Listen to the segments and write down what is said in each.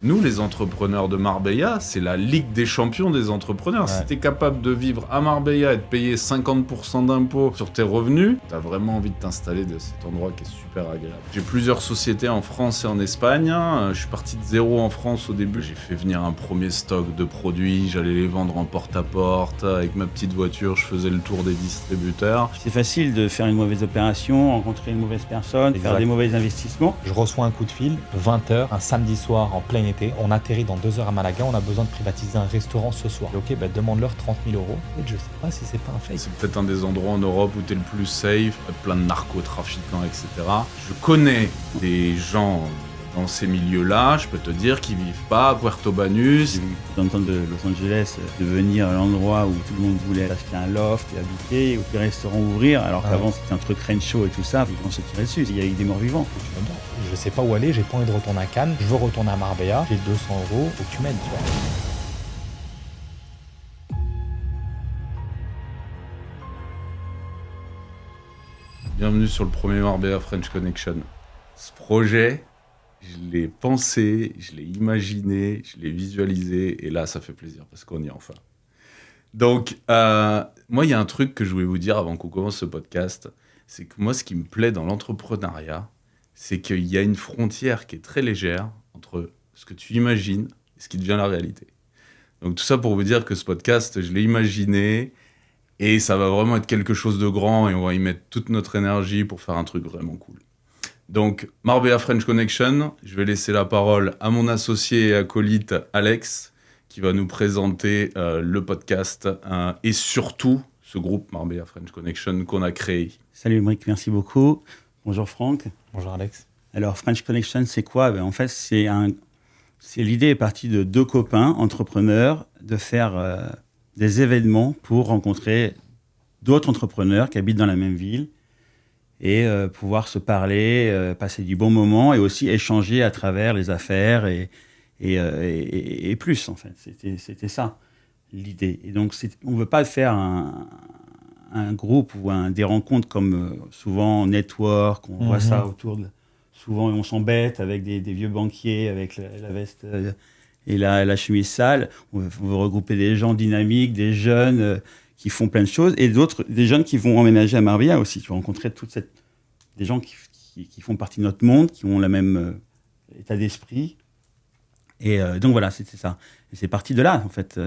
Nous, les entrepreneurs de Marbella, c'est la Ligue des champions des entrepreneurs. Si t'es capable de vivre à Marbella et de payer 50% d'impôts sur tes revenus, t'as vraiment envie de t'installer dans cet endroit qui est super agréable. J'ai plusieurs sociétés en France et en Espagne. Je suis parti de zéro en France au début. J'ai fait venir un premier stock de produits. J'allais les vendre en porte-à-porte. Avec ma petite voiture, je faisais le tour des distributeurs. C'est facile de faire une mauvaise opération, rencontrer une mauvaise personne, faire des mauvais investissements. Je reçois un coup de fil, 20h, un samedi soir en plein été. On atterrit dans 2 heures à Malaga, on a besoin de privatiser un restaurant ce soir. Ok, demande-leur 30 000 €. Et je sais pas si c'est pas un fake. C'est peut-être un des endroits en Europe où t'es le plus safe, plein de narcotrafiquants, etc. Je connais des gens dans ces milieux-là, je peux te dire qu'ils vivent pas à Puerto Banús. J'ai vu d'entendre de Los Angeles devenir l'endroit où tout le monde voulait acheter un loft et habiter, ou des restaurants ouvrir, alors qu'avant c'était un truc Rencho et tout ça, les gens se tiraient dessus. Il y a eu des morts vivants. Je sais pas où aller, j'ai pas envie de retourner à Cannes, je veux retourner à Marbella, j'ai 200 €, faut que tu m'aides, tu vois. Bienvenue sur le premier Marbella French Connection. Ce projet, je l'ai pensé, je l'ai imaginé, je l'ai visualisé, et là, ça fait plaisir parce qu'on y est enfin. Donc, moi, il y a un truc que je voulais vous dire avant qu'on commence ce podcast, c'est que moi, ce qui me plaît dans l'entrepreneuriat, c'est qu'il y a une frontière qui est très légère entre ce que tu imagines et ce qui devient la réalité. Donc, tout ça pour vous dire que ce podcast, je l'ai imaginé, et ça va vraiment être quelque chose de grand, et on va y mettre toute notre énergie pour faire un truc vraiment cool. Donc, Marbella French Connection, je vais laisser la parole à mon associé et acolyte Alex, qui va nous présenter le podcast et surtout ce groupe Marbella French Connection qu'on a créé. Salut Émeric, merci beaucoup. Bonjour Franck. Bonjour Alex. Alors, French Connection, c'est quoi ? En fait, l'idée est partie de 2 copains entrepreneurs de faire des événements pour rencontrer d'autres entrepreneurs qui habitent dans la même ville et pouvoir se parler, passer du bon moment et aussi échanger à travers les affaires et plus, en fait. C'était ça, l'idée. Et donc, on ne veut pas faire un groupe ou des rencontres comme souvent en network, on voit ça autour de... Souvent, on s'embête avec des vieux banquiers, avec la veste et la chemise sale. On veut regrouper des gens dynamiques, des jeunes qui font plein de choses, et des jeunes qui vont emménager à Marbella aussi. Tu vas rencontrer des gens qui font partie de notre monde, qui ont le même état d'esprit. Et donc voilà, c'était ça. Et c'est parti de là, en fait.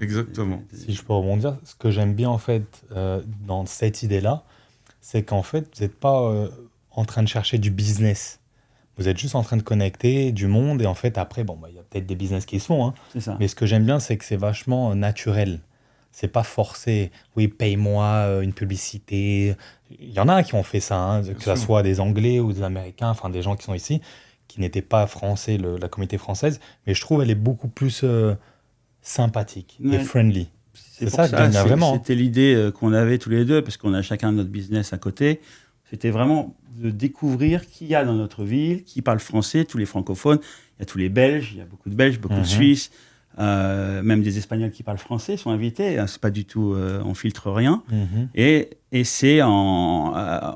Exactement. Si je peux rebondir, ce que j'aime bien en fait dans cette idée-là, c'est qu'en fait, vous n'êtes pas en train de chercher du business. Vous êtes juste en train de connecter du monde, et en fait, après, il y a peut-être des business qui se font, hein, c'est ça. Mais ce que j'aime bien, c'est que c'est vachement naturel. C'est pas forcé. Oui, paye-moi une publicité. Il y en a qui ont fait ça, hein, que ce soit des Anglais ou des Américains, enfin des gens qui sont ici, qui n'étaient pas français, la communauté française, mais je trouve elle est beaucoup plus sympathique et friendly. C'est ça que j'aime bien vraiment. C'était l'idée qu'on avait tous les deux, parce qu'on a chacun notre business à côté. C'était vraiment de découvrir qui y a dans notre ville, qui parle français, tous les francophones. Il y a tous les Belges, il y a beaucoup de Belges, beaucoup de Suisses, même des Espagnols qui parlent français sont invités. C'est pas du tout, on filtre rien. Et c'est à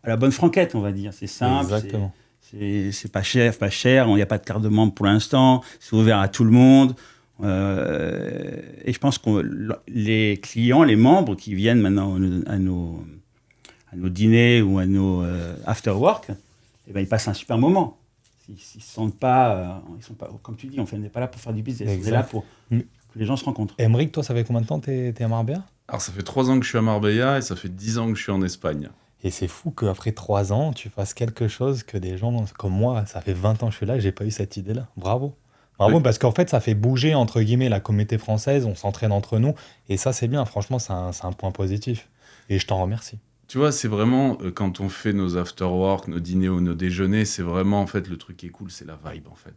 la bonne franquette, on va dire. C'est simple. Exactement. C'est pas cher. Il n'y a pas de carte de membre pour l'instant. C'est ouvert à tout le monde. Et je pense que les clients, les membres qui viennent maintenant à nos dîners ou à nos after-work, ils passent un super moment. Ils ne se sentent pas, ils sont pas, comme tu dis, on n'est pas là pour faire du business, on est là pour que les gens se rencontrent. Émeric, toi, ça fait combien de temps que tu es à Marbella ? Alors, ça fait 3 ans que je suis à Marbella et ça fait 10 ans que je suis en Espagne. Et c'est fou qu'après 3 ans, tu fasses quelque chose que des gens comme moi, ça fait 20 ans que je suis là et je n'ai pas eu cette idée-là. Bravo. Bravo, parce qu'en fait, ça fait bouger, entre guillemets, la communauté française, on s'entraîne entre nous, et ça, c'est bien. Franchement, c'est un point positif. Et je t'en remercie. Tu vois, c'est vraiment, quand on fait nos after-work, nos dîners ou nos déjeuners, c'est vraiment, en fait, le truc qui est cool, c'est la vibe, en fait.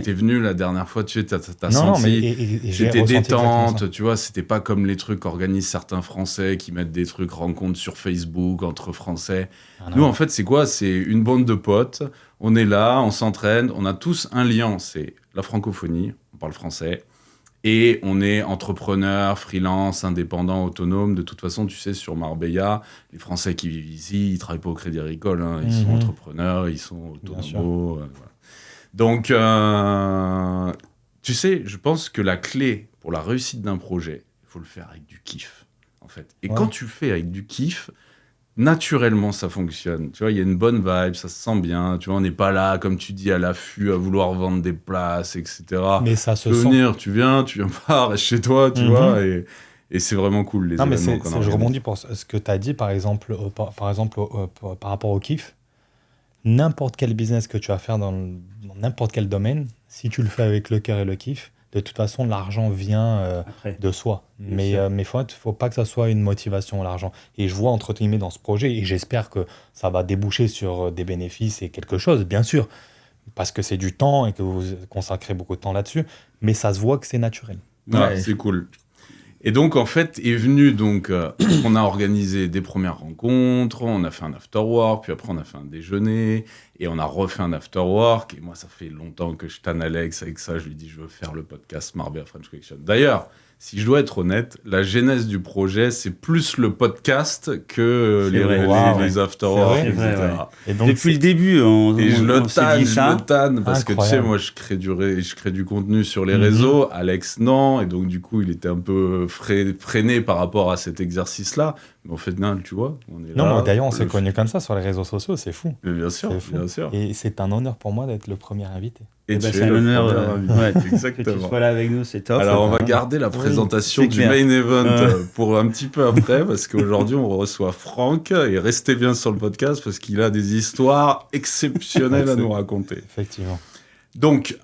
T'es venu la dernière fois, tu sais, t'as senti, c'était détente, tu vois, c'était pas comme les trucs qu'organisent certains Français qui mettent des trucs rencontres sur Facebook entre Français. Nous, en fait, c'est quoi ? C'est une bande de potes, on est là, on s'entraîne, on a tous un lien, c'est la francophonie, on parle français. Et on est entrepreneur, freelance, indépendant, autonome. De toute façon, tu sais, sur Marbella, les Français qui vivent ici, ils ne travaillent pas au Crédit Agricole. Hein. Ils sont entrepreneurs, ils sont autonomes. Voilà. Donc, tu sais, je pense que la clé pour la réussite d'un projet, il faut le faire avec du kiff, en fait. Et quand tu fais avec du kiff, naturellement, ça fonctionne. Tu vois, il y a une bonne vibe, ça se sent bien. Tu vois, on n'est pas là, comme tu dis, à l'affût, à vouloir vendre des places, etc. Mais ça se Tu veux sent. venir, tu viens pas, reste chez toi, tu vois. Et c'est vraiment cool, les Non, mais événements qu'on je organise. rebondis pour ce que tu as dit, par exemple, par rapport au kiff. N'importe quel business que tu vas faire dans n'importe quel domaine, si tu le fais avec le cœur et le kiff, de toute façon, l'argent vient Après. de soi. Bien Mais sûr. faut pas que ça soit une motivation, l'argent. Et je vois, entre guillemets, dans ce projet, et j'espère que ça va déboucher sur des bénéfices et quelque chose, bien sûr, parce que c'est du temps et que vous consacrez beaucoup de temps là-dessus, mais ça se voit que c'est naturel. Ouais, c'est cool. Et donc, en fait, est venu, donc, on a organisé des premières rencontres, on a fait un after-work, puis après, on a fait un déjeuner, et on a refait un after-work. Et moi, ça fait longtemps que je tanne Alex avec ça. Je lui dis, je veux faire le podcast Marbella French Connection. D'ailleurs, si je dois être honnête, la genèse du projet, c'est plus le podcast que C'est vrai. Wow, les after-work, C'est etc. vrai, ouais. Et donc, Depuis le début, on Je le s'est dit ça. tanne, parce que tu sais, Incroyable. moi, je crée du contenu sur les réseaux, Alex, non, et donc, du coup, il était un peu freiné par rapport à cet exercice-là. Mais en fait, non, tu vois, on est non, là. mais d'ailleurs, on s'est le- connus comme ça sur les réseaux sociaux, c'est fou. Mais bien sûr, C'est fou. bien sûr. Et c'est un honneur pour moi d'être le premier invité. Et Bah, tu c'est es un le honneur premier invité. que tu Exactement. sois là avec nous, c'est top. Alors, on va garder la présentation c'est du clair. main event pour un petit peu après, parce qu'aujourd'hui, on reçoit Franck, et restez bien sur le podcast, parce qu'il a des histoires exceptionnelles à nous raconter. Effectivement. Donc,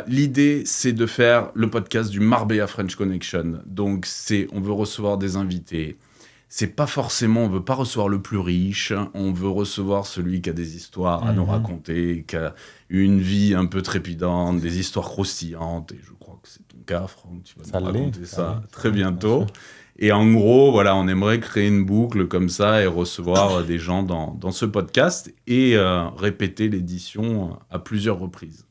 l'idée, c'est de faire le podcast du Marbella French Connection. Donc, on veut recevoir des invités. C'est pas forcément, on veut pas recevoir le plus riche, on veut recevoir celui qui a des histoires à nous raconter, qui a une vie un peu trépidante, des histoires croustillantes. Et je crois que c'est ton cas, Franck, tu vas nous raconter ça très bientôt. Et en gros, voilà, on aimerait créer une boucle comme ça et recevoir des gens dans ce podcast et répéter l'édition à plusieurs reprises.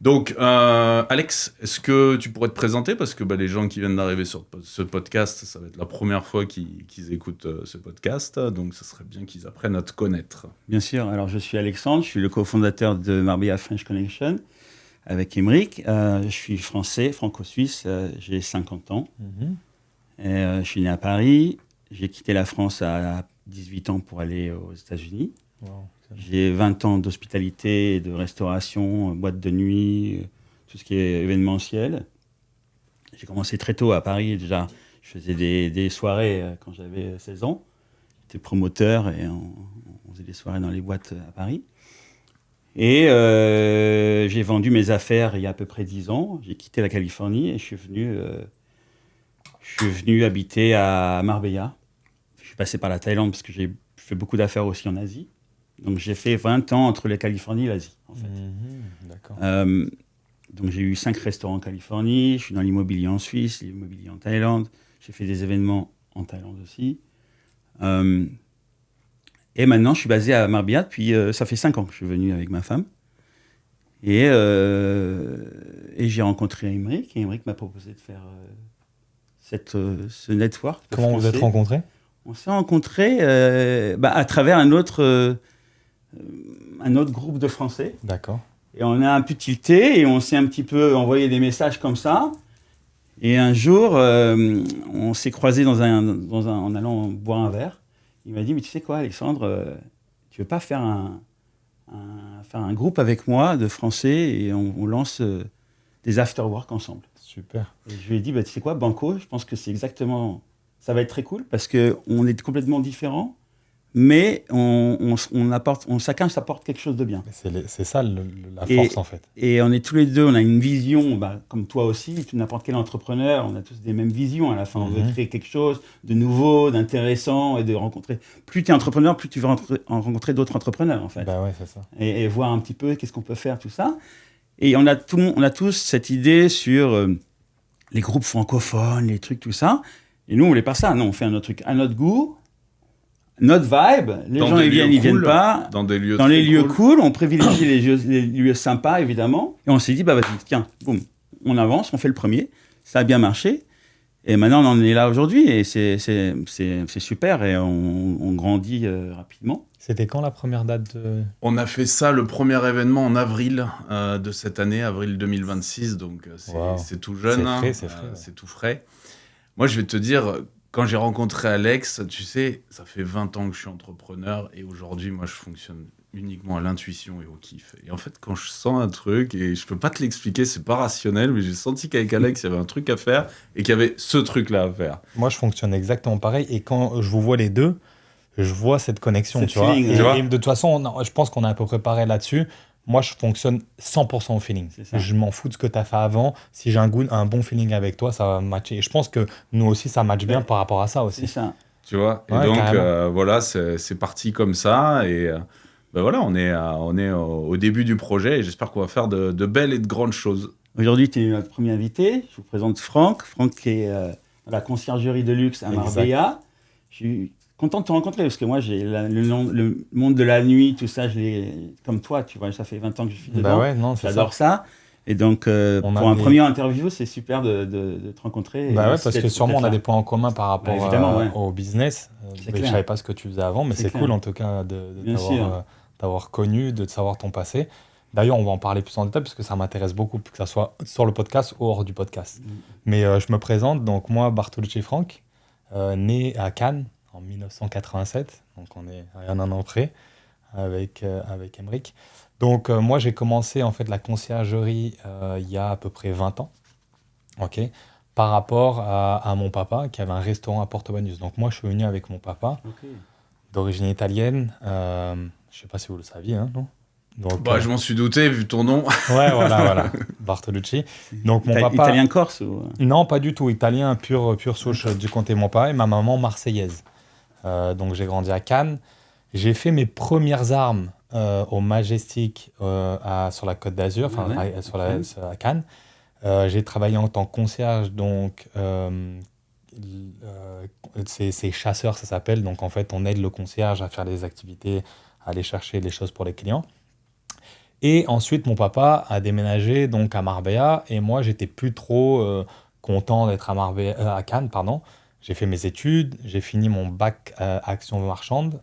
Donc, Alex, est-ce que tu pourrais te présenter? Parce que les gens qui viennent d'arriver sur ce podcast, ça va être la première fois qu'ils écoutent ce podcast. Donc, ce serait bien qu'ils apprennent à te connaître. Bien sûr. Alors, je suis Alexandre, je suis le cofondateur de Marbella French Connection avec Émeric. Je suis français, franco-suisse, j'ai 50 ans. Et, je suis né à Paris. J'ai quitté la France à 18 ans pour aller aux États-Unis. Wow. J'ai 20 ans d'hospitalité, de restauration, boîte de nuit, tout ce qui est événementiel. J'ai commencé très tôt à Paris déjà. Je faisais des soirées quand j'avais 16 ans. J'étais promoteur et on faisait des soirées dans les boîtes à Paris. Et j'ai vendu mes affaires il y a à peu près 10 ans. J'ai quitté la Californie et je suis venu habiter à Marbella. Je suis passé par la Thaïlande parce que j'ai fait beaucoup d'affaires aussi en Asie. Donc j'ai fait 20 ans entre la Californie et l'Asie, en fait. D'accord. Donc j'ai eu 5 restaurants en Californie, je suis dans l'immobilier en Suisse, l'immobilier en Thaïlande, j'ai fait des événements en Thaïlande aussi. Et maintenant je suis basé à Marbella depuis, ça fait 5 ans que je suis venu avec ma femme. Et j'ai rencontré Émeric, et Émeric m'a proposé de faire ce network. Comment vous êtes rencontrés? On s'est rencontrés à travers un autre groupe de Français. D'accord. Et on a un peu tilté et on s'est un petit peu envoyé des messages comme ça. Et un jour, on s'est croisés en allant boire un verre. Il m'a dit, mais tu sais quoi, Alexandre, tu veux pas faire un groupe avec moi de Français et on lance des after-work ensemble. Super. Et je lui ai dit, tu sais quoi, Banco, je pense que c'est exactement... Ça va être très cool parce qu'on est complètement différents, mais chacun s'apporte quelque chose de bien. C'est ça la force en fait. Et on est tous les deux, on a une vision, comme toi aussi, n'importe quel entrepreneur, on a tous des mêmes visions à la fin. On veut créer quelque chose de nouveau, d'intéressant et de rencontrer. Plus tu es entrepreneur, plus tu veux rencontrer d'autres entrepreneurs en fait. Bah ouais, c'est ça. Et voir un petit peu qu'est-ce qu'on peut faire, tout ça. Et on a tous cette idée sur les groupes francophones, les trucs, tout ça. Et nous, on voulait pas ça. Non, on fait un autre truc à notre goût, notre vibe. Les gens, ils viennent pas. Dans des lieux les lieux cool. On privilégie les lieux sympas, évidemment. Et on s'est dit, vas-y, tiens, boum, on avance, on fait le premier. Ça a bien marché. Et maintenant, on en est là aujourd'hui. Et c'est super. Et on grandit rapidement. C'était quand la première date de... On a fait ça, le premier événement en avril de cette année, avril 2026, donc Wow. c'est tout jeune, C'est frais, ouais. c'est tout frais. Moi, je vais te dire, quand j'ai rencontré Alex, tu sais, ça fait 20 ans que je suis entrepreneur et aujourd'hui, moi, je fonctionne uniquement à l'intuition et au kiff. Et en fait, quand je sens un truc, et je peux pas te l'expliquer, c'est pas rationnel, mais j'ai senti qu'avec Alex, il y avait un truc à faire et qu'il y avait ce truc-là à faire. Moi, je fonctionne exactement pareil. Et quand je vous vois les deux, je vois cette connexion, Cette tu vois. feeling, Et, tu vois. et de toute façon, je pense qu'on est à peu près pareil là-dessus. Moi, je fonctionne 100% au feeling. C'est ça. Je m'en fous de ce que tu as fait avant. Si j'ai un bon feeling avec toi, ça va matcher. Et je pense que nous aussi, ça matche bien Ouais. par rapport à ça C'est aussi. ça. Tu vois. Et Ouais, donc, carrément. voilà, c'est parti comme ça. Et ben voilà, on est au début du projet et j'espère qu'on va faire de belles et de grandes choses. Aujourd'hui, tu es notre premier invité. Je vous présente Franck. Franck qui est dans la conciergerie de luxe à Exact. Marbella. Je suis content de te rencontrer parce que moi, j'ai le monde de la nuit, tout ça, je l'ai comme toi, tu vois, ça fait 20 ans que je suis dedans. Bah ouais, non, c'est ça. J'adore ça. Et donc, On pour a un des- premier interview, c'est super de te rencontrer. Bah et ouais, merci parce que d'être- sûrement on a d'être des là. points en commun par rapport Bah, évidemment, ouais. au business. C'est Mais clair. je savais pas ce que tu faisais avant, mais C'est c'est clair. cool en tout cas de Bien sûr. t'avoir connu, de savoir ton passé. D'ailleurs, on va en parler plus en détail parce que ça m'intéresse beaucoup, que ça soit sur le podcast ou hors du podcast. Mm. Mais je me présente, donc moi, Bartolucci Franck, né à Cannes en 1987, donc on est à un an près avec Emric. Donc moi, j'ai commencé en fait la conciergerie il y a à peu près 20 ans. Ok, par rapport à mon papa qui avait un restaurant à Porto Banus. Donc moi, je suis venu avec mon papa, Ok. d'origine italienne. Je sais pas si vous le saviez, hein, non? Donc, Bah, je m'en suis douté vu ton nom. ouais, voilà, Bartolucci. Donc mon papa, Italien corse ou... non, pas du tout, italien, pure souche du comté de mon papa et ma maman marseillaise. Donc j'ai grandi à Cannes. J'ai fait mes premières armes au Majestic sur la Côte d'Azur, enfin Ah ouais, à Cannes. J'ai travaillé en tant que concierge, donc c'est chasseur, ça s'appelle. Donc en fait, on aide le concierge à faire des activités, à aller chercher les choses pour les clients. Et ensuite, mon papa a déménagé donc à Marbella et moi, j'étais plus trop content d'être à Cannes, pardon. J'ai fait mes études, j'ai fini mon bac action marchande,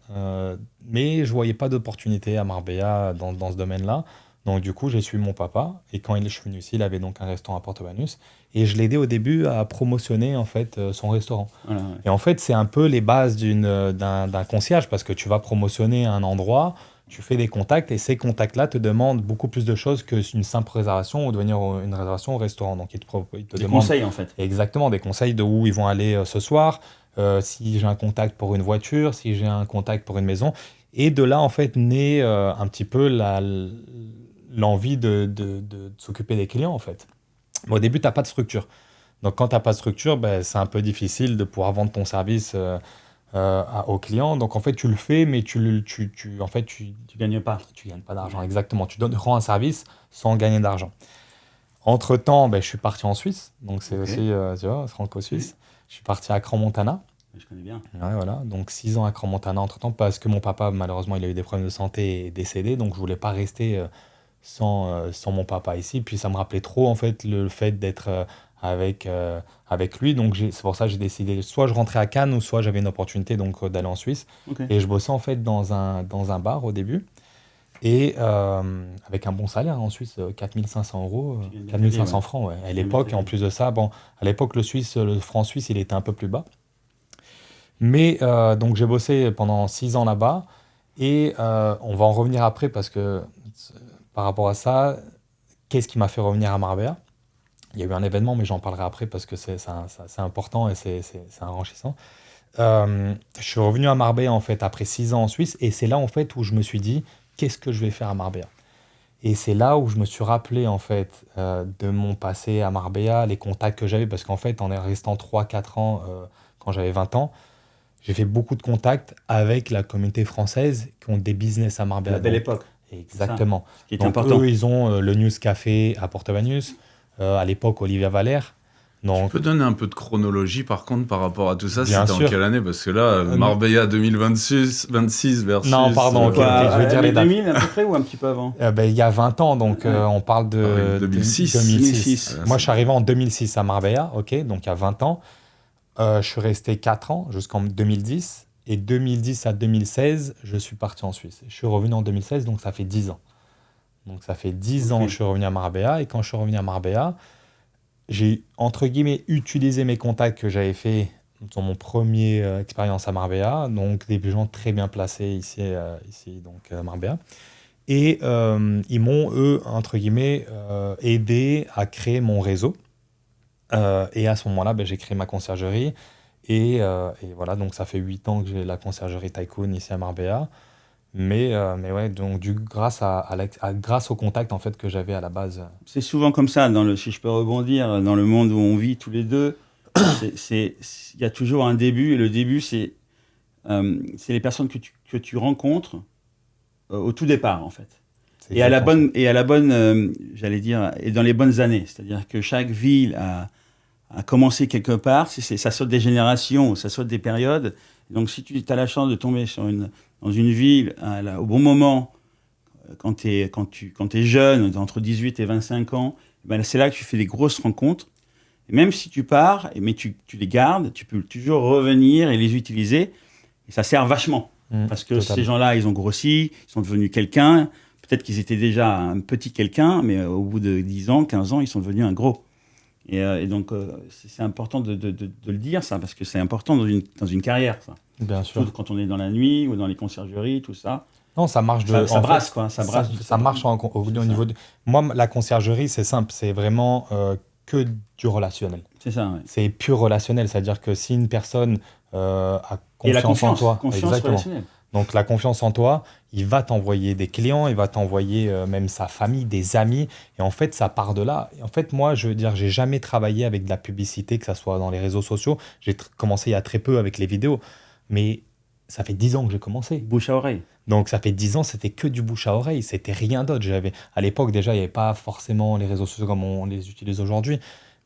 mais je voyais pas d'opportunité à Marbella dans ce domaine-là. Donc du coup, j'ai suivi mon papa et quand je suis venu ici, il avait donc un restaurant à Porto Banus et je l'ai aidé au début à promotionner en fait son restaurant. Voilà, ouais. Et en fait, c'est un peu les bases d'un concierge parce que tu vas promotionner un endroit, tu fais des contacts et ces contacts-là te demandent beaucoup plus de choses qu'une simple réservation ou devenir une réservation au restaurant. Donc, ils te Des demandent conseils en fait. exactement des conseils de où ils vont aller ce soir, si j'ai un contact pour une voiture, si j'ai un contact pour une maison. Et de là, en fait, naît un petit peu l'envie de s'occuper des clients, en fait. Mais au début, tu n'as pas de structure. Donc, quand tu n'as pas de structure, ben, c'est un peu difficile de pouvoir vendre ton service aux clients. Donc, en fait, tu le fais, mais en fait, Tu gagnes pas. tu gagnes pas d'argent. Exactement. Tu rends un service sans gagner d'argent. Entre-temps, ben, je suis parti en Suisse. Donc, c'est Ok. aussi, tu vois, franco-suisse. Je suis parti à Crans-Montana. Je connais bien. Ouais, voilà. Donc, 6 ans à Crans-Montana entre-temps, parce que mon papa, malheureusement, il a eu des problèmes de santé et est décédé. Donc, je voulais pas rester sans mon papa ici. Puis, ça me rappelait trop, en fait, le fait d'être avec lui. Donc, c'est pour ça que j'ai décidé, soit je rentrais à Cannes, ou soit j'avais une opportunité donc, d'aller en Suisse. Ok. Et je bossais, en fait, dans un bar au début. Et avec un bon salaire en Suisse, 4 500 euros, Tu viens de 4 le 500 dire, ouais. francs ouais, à Tu l'époque. Et viens de en le plus de ça, bon, à l'époque, le franc suisse, il était un peu plus bas. Mais donc j'ai bossé pendant 6 ans là-bas. Et on va en revenir après parce que par rapport à ça, qu'est-ce qui m'a fait revenir à Marbella? Il y a eu un événement, mais j'en parlerai après parce que c'est important et c'est enrichissant. Je suis revenu à Marbella en fait après 6 ans en Suisse et c'est là en fait où je me suis dit qu'est-ce que je vais faire à Marbella? Et c'est là où je me suis rappelé en fait de mon passé à Marbella, les contacts que j'avais parce qu'en fait en restant 3-4 ans quand j'avais 20 ans, j'ai fait beaucoup de contacts avec la communauté française qui ont des business à Marbella. La belle Donc, époque. exactement. Ce qui est Donc important. eux, ils ont le News Café à Porto Banus, à l'époque Olivia Valère. Tu Donc, peux donner un peu de chronologie par contre par rapport à tout ça, Bien c'était en sûr. quelle année? Parce que là, Marbella 2026 versus... Non, pardon, ok, Quoi, je vais dire les dates. 2000 à peu près ou un petit peu avant? ben, il y a 20 ans, donc Ouais. on parle de Ah oui, 2006. 2006. Moi, je suis arrivé en 2006 à Marbella, ok, donc il y a 20 ans. Je suis resté 4 ans jusqu'en 2010. Et 2010 à 2016, je suis parti en Suisse. Je suis revenu en 2016, donc ça fait 10 ans. Donc ça fait 10 ans que je suis revenu à Marbella. Et quand je suis revenu à Marbella, j'ai, entre guillemets, utilisé mes contacts que j'avais fait dans mon premier expérience à Marbella. Donc des gens très bien placés ici donc à Marbella. Et ils m'ont, eux, entre guillemets, aidé à créer mon réseau. Et à ce moment-là, j'ai créé ma conciergerie. Et voilà, donc ça fait 8 ans que j'ai la conciergerie Tycoon ici à Marbella. Mais ouais, donc grâce grâce au contact en fait que j'avais à la base. C'est souvent comme ça, si je peux rebondir, dans le monde où on vit tous les deux, il y a toujours un début, et le début, c'est les personnes que tu rencontres au tout départ, en fait. Et à la bonne, j'allais dire, et dans les bonnes années. C'est-à-dire que chaque ville a commencé quelque part, ça saute des générations, ça saute des périodes. Donc si tu as la chance de tomber dans une ville au bon moment, quand tu es jeune, entre 18 et 25 ans, c'est là que tu fais des grosses rencontres. Et même si tu pars, mais tu les gardes, tu peux toujours revenir et les utiliser. Et ça sert vachement. Parce que ces gens-là, ils ont grossi, ils sont devenus quelqu'un. Peut-être qu'ils étaient déjà un petit quelqu'un, mais au bout de 10 ans, 15 ans, ils sont devenus un gros. Et donc, c'est important de le dire, ça, parce que c'est important dans une carrière, ça. Bien sûr. Surtout quand on est dans la nuit ou dans les conciergeries, tout ça. Non, ça marche ça brasse, quoi. Ça marche au niveau de... Moi, la conciergerie, c'est simple. C'est vraiment que du relationnel. C'est ça, ouais. C'est pur relationnel. C'est-à-dire que si une personne a confiance en toi... Exactement. Donc, la confiance en toi, il va t'envoyer des clients, il va t'envoyer même sa famille, des amis. Et en fait, ça part de là. Et en fait, moi, je veux dire, j'ai jamais travaillé avec de la publicité, que ça soit dans les réseaux sociaux. J'ai commencé il y a très peu avec les vidéos. Mais ça fait 10 ans que j'ai commencé. Bouche à oreille. Donc, ça fait 10 ans, c'était que du bouche à oreille. C'était rien d'autre. À l'époque, déjà, il n'y avait pas forcément les réseaux sociaux comme on les utilise aujourd'hui.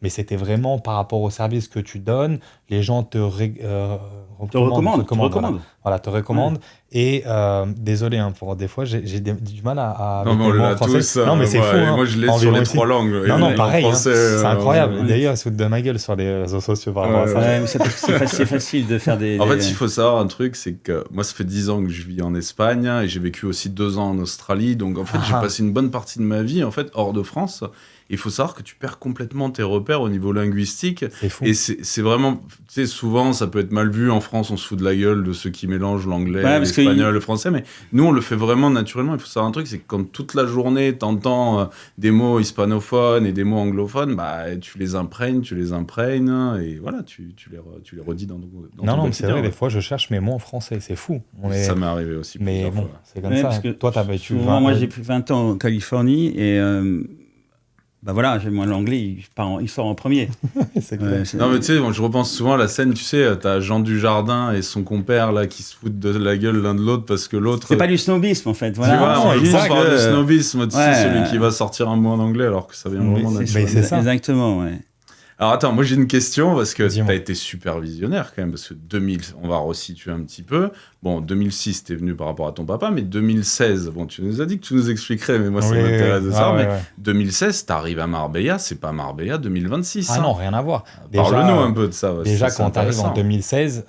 Mais c'était vraiment par rapport au service que tu donnes. Les gens te recommandent. Voilà, te recommandent. Ouais. Et désolé, pour des fois, j'ai du mal à non, mais on l'a tous. Non, mais c'est fou. Moi, je l'ai sur les 3 langues. Non, pareil. Français, c'est incroyable. D'ailleurs, ils se foutent de ma gueule sur les réseaux sociaux par rapport à ça. C'est facile de faire des... En fait, il faut savoir un truc, c'est que moi, ça fait 10 ans que je vis en Espagne et j'ai vécu aussi 2 ans en Australie. Donc, en fait, j'ai passé une bonne partie de ma vie en fait, hors de France. Il faut savoir que tu perds complètement tes repères au niveau linguistique. C'est fou. Et c'est vraiment... Tu sais, souvent, ça peut être mal vu. En France, on se fout de la gueule de ceux qui mélangent l'anglais, l'espagnol, le français. Mais nous, on le fait vraiment naturellement. Il faut savoir un truc, c'est que quand toute la journée, t'entends des mots hispanophones et des mots anglophones, tu les imprègnes. Et voilà, tu les redis dans ton Non, mais c'est vrai, des fois, je cherche mes mots en français. C'est fou. Ça m'est arrivé aussi mais bon, fois. C'est comme ça. Parce que toi, t'as vécu 20 ans. Moi, j'ai fait 20 ans en Californie et... voilà, moi l'anglais, il sort en premier. C'est clair. Non mais tu sais, je repense souvent à la scène, tu sais, t'as Jean Dujardin et son compère là qui se foutent de la gueule l'un de l'autre parce que l'autre... C'est pas du snobisme en fait. Voilà. Tu vois, on pense par du snobisme, tu sais, celui qui va sortir un mot en anglais alors que ça vient vraiment naturellement. C'est ça. Exactement, ouais. Alors attends, moi j'ai une question parce que tu as été super visionnaire quand même, parce que 2000, on va resituer un petit peu. Bon, 2006, t'es venu par rapport à ton papa, mais 2016, bon, tu nous as dit que tu nous expliquerais, mais moi ça m'intéresse de savoir. Mais 2016, t'arrives à Marbella, c'est pas Marbella 2026. Ah non, rien à voir. Parle-nous un peu de ça. Déjà, quand t'arrives en 2016,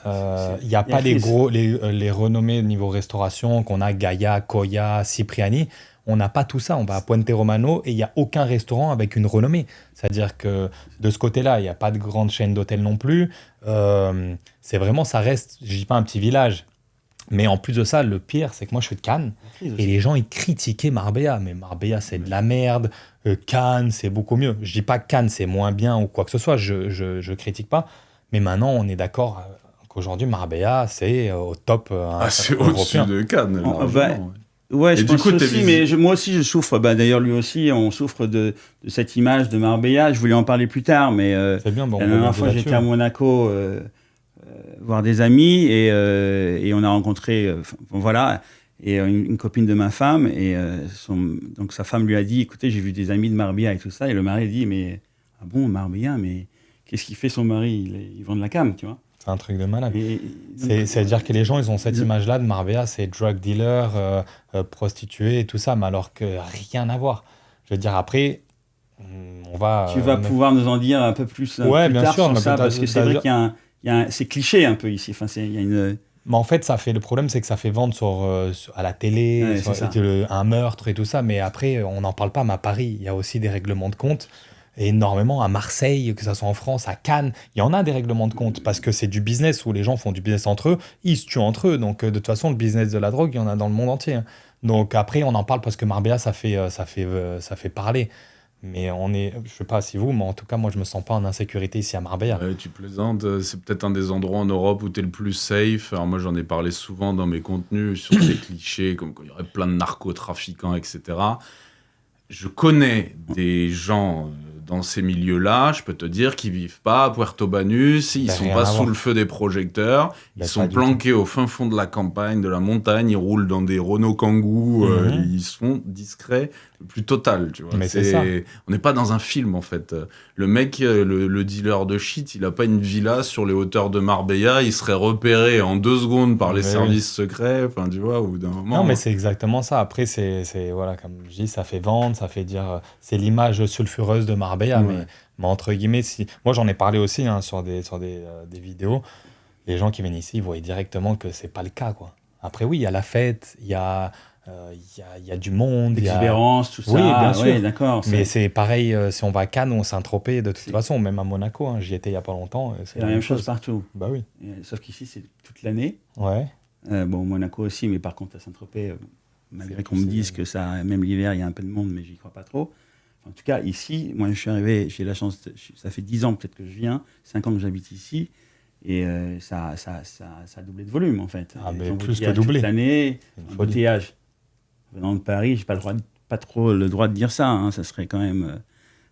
il n'y a pas les renommées au niveau restauration qu'on a, Gaia, Koya, Cipriani. On n'a pas tout ça. On va à Puente Romano et il n'y a aucun restaurant avec une renommée. C'est-à-dire que de ce côté-là, il n'y a pas de grande chaîne d'hôtels non plus. C'est vraiment, ça reste, je ne dis pas un petit village. Mais en plus de ça, le pire, c'est que moi, je suis de Cannes. Et les gens, ils critiquaient Marbella. Mais Marbella, c'est de la merde. Cannes, c'est beaucoup mieux. Je ne dis pas que Cannes, c'est moins bien ou quoi que ce soit. Je critique pas. Mais maintenant, on est d'accord qu'aujourd'hui, Marbella, c'est au top c'est au-dessus de Cannes, Ouais, je pense aussi, mais moi aussi je souffre. D'ailleurs, lui aussi, on souffre de cette image de Marbella. Je voulais en parler plus tard, mais c'est bien, la dernière fois, j'étais à Monaco voir des amis et on a rencontré, voilà, et une copine de ma femme. Et donc sa femme lui a dit, écoutez, j'ai vu des amis de Marbella et tout ça. Et le mari a dit, mais ah bon, Marbella, mais qu'est-ce qu'il fait son mari? Il vend de la cam, tu vois. C'est un truc de malade. C'est-à-dire que les gens, ils ont cette image-là de Marbella, c'est drug dealer, prostituée et tout ça, mais alors que rien à voir. Je veux dire, après, on va... Tu vas pouvoir nous en dire un peu plus, bien tard sûr, sur ça, parce que c'est vrai qu'il y a c'est cliché un peu ici. Enfin, il y a une... Mais en fait, le problème, c'est que ça fait vendre à la télé, Ouais, c'est ça. un meurtre et tout ça. Mais après, on n'en parle pas. Mais à Paris, il y a aussi des règlements de compte. Et énormément à Marseille, que ce soit en France, à Cannes, il y en a des règlements de compte parce que c'est du business où les gens font du business entre eux, ils se tuent entre eux. Donc de toute façon, le business de la drogue, il y en a dans le monde entier, hein. Donc après, on en parle parce que Marbella, ça fait parler. Mais je sais pas si vous, mais en tout cas, moi, je me sens pas en insécurité ici à Marbella. Ouais, tu plaisantes, c'est peut-être un des endroits en Europe où tu es le plus safe. Alors moi, j'en ai parlé souvent dans mes contenus sur des clichés, comme qu'il y aurait plein de narcotrafiquants, etc. Je connais des gens dans ces milieux-là, je peux te dire qu'ils vivent pas à Puerto Banús, ils sont pas sous le feu des projecteurs, ils sont planqués au fin fond de la campagne, de la montagne, ils roulent dans des Renault Kangoo, ils sont discrets le plus total, tu vois. Mais c'est ça. On n'est pas dans un film, en fait. Le mec, le dealer de shit, il a pas une villa sur les hauteurs de Marbella, il serait repéré en 2 secondes par les services secrets, enfin, tu vois, au bout d'un moment. Non, mais c'est exactement ça. Après, voilà, comme je dis, ça fait vendre, ça fait dire, c'est l'image sulfureuse de Marbella, mais entre guillemets, moi j'en ai parlé aussi, hein, sur des vidéos, les gens qui viennent ici, ils voient directement que c'est pas le cas, quoi. Après, oui, il y a la fête, il y a du monde, l'exubérance, tout ça. Oui, bien sûr. Oui, d'accord. Mais c'est pareil, si on va à Cannes ou on Saint-Tropez, de toute façon, même à Monaco, hein, j'y étais il y a pas longtemps. C'est la même chose partout. Bah oui. Sauf qu'ici, c'est toute l'année. Ouais. Bon, Monaco aussi, mais par contre, à Saint-Tropez, malgré qu'on me dise que ça, même l'hiver, il y a un peu de monde, mais j'y crois pas trop. En tout cas, ici, moi, je suis arrivé, j'ai la chance, ça fait 10 ans peut-être que je viens, 5 ans que j'habite ici, et ça a doublé de volume, en fait. Ah, mais plus que doublé. Toute l'année, embouteillage. Venant de Paris, j'ai pas trop le droit de dire ça, hein, ça serait quand même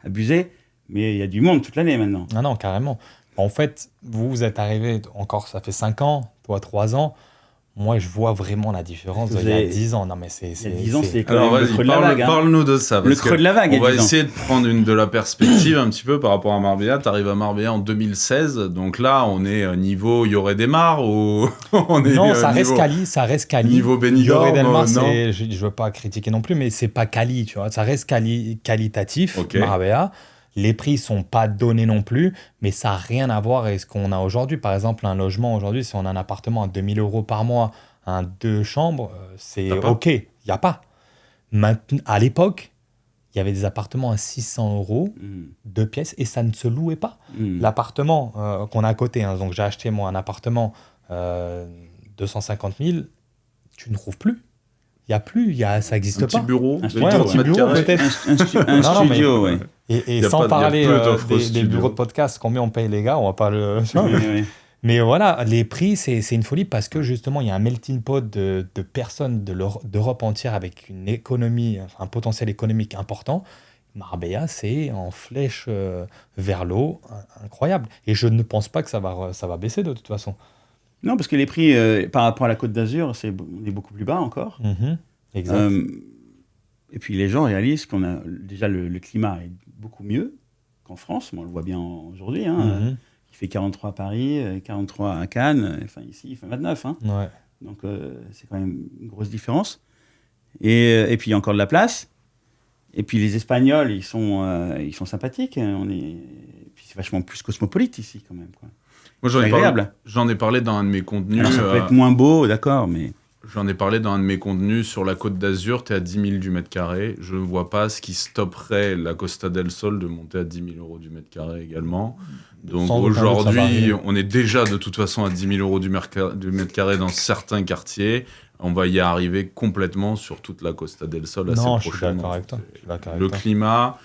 abusé, mais il y a du monde toute l'année maintenant. Ah non, carrément. En fait, vous êtes arrivé, encore, ça fait 5 ans, toi 3 ans. Moi, je vois vraiment la différence il y a 10 ans. Non, mais il y a 10 ans, c'est quand Alors, même le creux de la vague. Parle-nous de ça. Le creux de la vague, on va essayer de prendre de la perspective un petit peu par rapport à Marbella. Tu arrives à Marbella en 2016. Donc là, on est niveau Lloret des Mars ou on est non, ça reste Cali. Niveau Benidorm, Benidorm, non. Je ne veux pas critiquer non plus, mais c'est pas Cali, tu vois. Ça reste qualitatif, Okay. Marbella. Les prix ne sont pas donnés non plus, mais ça n'a rien à voir avec ce qu'on a aujourd'hui. Par exemple, un logement aujourd'hui, si on a un appartement à 2 000 € par mois, un 2 chambres, c'est OK. Il n'y a pas. Maintenant, à l'époque, il y avait des appartements à 600 €, 2 pièces, et ça ne se louait pas. L'appartement qu'on a à côté, hein, donc j'ai acheté moi un appartement 250 000, tu ne trouves plus. Il n'y a plus, ça n'existe pas. Un petit bureau, un petit bureau peut-être. Un studio, oui. Et sans parler des bureaux de podcast, combien on paye les gars, on va pas le... Mais voilà, les prix, c'est une folie parce que justement, il y a un melting pot de personnes d'Europe entière avec une économie, enfin, un potentiel économique important. Marbella, c'est en flèche vers l'eau, incroyable. Et je ne pense pas que ça va baisser de toute façon. Non, parce que les prix, par rapport à la Côte d'Azur, on est beaucoup plus bas encore. Exact. Et puis les gens réalisent qu'on a déjà le climat est beaucoup mieux qu'en France. On le voit bien aujourd'hui. Hein. Il fait 43 à Paris, 43 à Cannes. Enfin, ici, il fait 29. Hein. Ouais. Donc, c'est quand même une grosse différence. Et puis, il y a encore de la place. Et puis, les Espagnols, ils sont sympathiques. Et puis, c'est vachement plus cosmopolite ici, quand même. Quoi. Moi, j'en ai parlé dans un de mes contenus. Alors, ça peut être moins beau, d'accord, mais... J'en ai parlé dans un de mes contenus sur la Côte d'Azur, tu es à 10 000 du mètre carré. Je ne vois pas ce qui stopperait la Costa del Sol de monter à 10 000 € du mètre carré également. Donc aujourd'hui, on est déjà de toute façon à 10 000 € du mètre carré dans certains quartiers. On va y arriver complètement sur toute la Costa del Sol assez prochainement. Je suis d'accord avec toi. Le climat,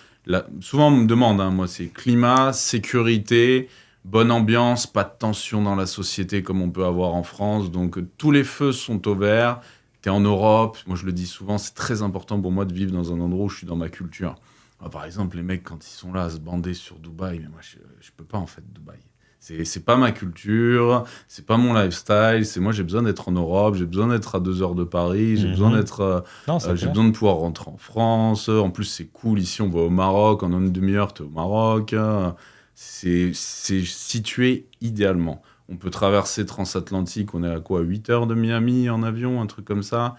souvent on me demande, hein, moi c'est climat, sécurité, bonne ambiance, pas de tension dans la société comme on peut avoir en France. Donc tous les feux sont au vert. Tu es en Europe. Moi je le dis souvent, c'est très important pour moi de vivre dans un endroit où je suis dans ma culture. Par exemple, les mecs, quand ils sont là à se bander sur Dubaï, mais moi je peux pas en fait, Dubaï. C'est pas ma culture, c'est pas mon lifestyle. Moi j'ai besoin d'être en Europe, j'ai besoin d'être à 2 heures de Paris, j'ai besoin j'ai besoin de pouvoir rentrer en France. En plus c'est cool, ici on va au Maroc, en une demi-heure t'es au Maroc. C'est situé idéalement. On peut traverser transatlantique, on est à quoi, 8 heures de Miami en avion, un truc comme ça,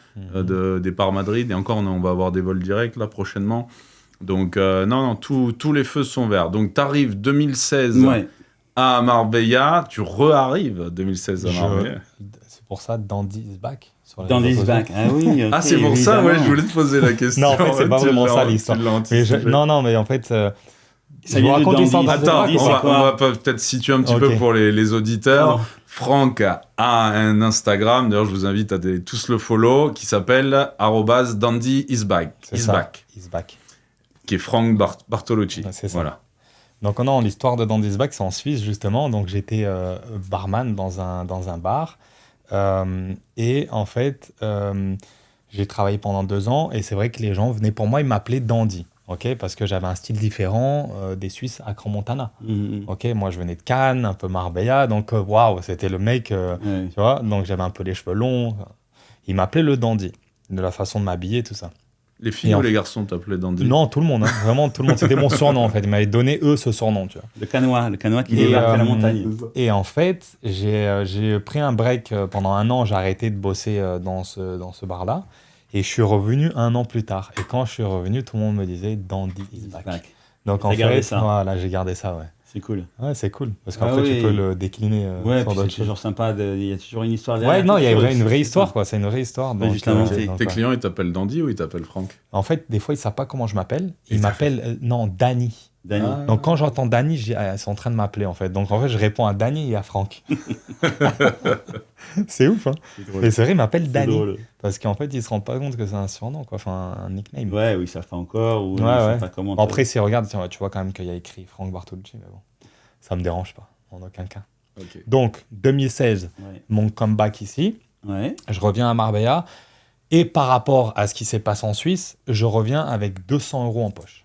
départ Madrid. Et encore, on va avoir des vols directs là prochainement. Donc, non, tous les feux sont verts. Donc, tu arrives 2016 à Marbella, tu re-arrives 2016 à Marbella. pour ça, Dandy is back. Sur les Dans réseaux this sociaux. back. Ah oui, ok, Ah, c'est pour ça, évidemment. ouais, je voulais te poser la question. Non, en fait, c'est pas Tu vraiment l'as- ça, l'histoire. tu l'as Mais anticipé. non, mais en fait, Ça je vient vous de raconte Dandy. l'histoire de Attends, Dandy, on c'est va, quoi on va peut-être situer un petit Ok. peu pour les auditeurs. Pardon. Franck a un Instagram, d'ailleurs je vous invite à tous le follow, qui s'appelle @dandyisback, C'est ça. Is back. qui est Franck Bartolucci. Ouais, c'est ça. Voilà. Donc, non, l'histoire de Dandy is back, c'est en Suisse, justement. Donc, j'étais barman dans un bar. Et en fait, j'ai travaillé pendant 2 ans. Et c'est vrai que les gens venaient pour moi, ils m'appelaient Dandy. Ok, parce que j'avais un style différent des Suisses à Crans-Montana. Mhm. Ok, moi je venais de Cannes, un peu Marbella, donc waouh, c'était le mec, Ouais. tu vois, donc j'avais un peu les cheveux longs. Il m'appelait le dandy, de la façon de m'habiller, tout ça. Les filles Et ou en- les garçons t'appelaient Dandy? Non, tout le monde, hein, vraiment tout le monde. C'était mon surnom en fait. Ils m'avaient donné eux ce surnom, tu vois. Le canois qui Et, débarque à la montagne. Et en fait, j'ai pris un break pendant 1 an. J'ai arrêté de bosser dans ce bar-là. Et je suis revenu 1 an plus tard. Et quand je suis revenu, tout le monde me disait Dandy is back. Back. Donc en T'as gardé fait, ça. voilà, j'ai gardé ça, ouais. C'est cool. Ouais, c'est cool. Parce qu'en Ah fait, oui. tu peux le décliner Ouais, sur puis d'autres c'est choses. toujours sympa. Il y a toujours une histoire derrière. Ouais, non, il y a quelque une chose, vraie c'est histoire, ça. quoi. C'est une vraie histoire. Ouais, justement, c'est- donc, Tes ouais. clients ils t'appellent Dandy ou ils t'appellent Franck? En fait, des fois, ils savent pas comment je m'appelle. Et Ils ça m'appellent, non, Danny. Danny. Ah. Donc, quand j'entends Danny, je dis, ah, ils sont en train de m'appeler, en fait. Donc, en fait, je réponds à Danny et à Franck. C'est ouf, hein. C'est drôle. Et c'est vrai, ils m'appellent C'est Danny. drôle. Parce qu'en fait, ils se rendent pas compte que c'est un surnom, quoi. Enfin, un nickname. Ouais, oui, ça fait encore. Ou Ouais, ils savent ouais. pas comment. Après, si regarde, tu vois quand même qu'il y a écrit Franck Bartolucci, mais bon. Ça me dérange pas, en aucun cas. Ok. Donc, 2016, Ouais. mon comeback ici. Ouais. Je reviens à Marbella. Et par rapport à ce qui s'est passé en Suisse, je reviens avec 200 € en poche.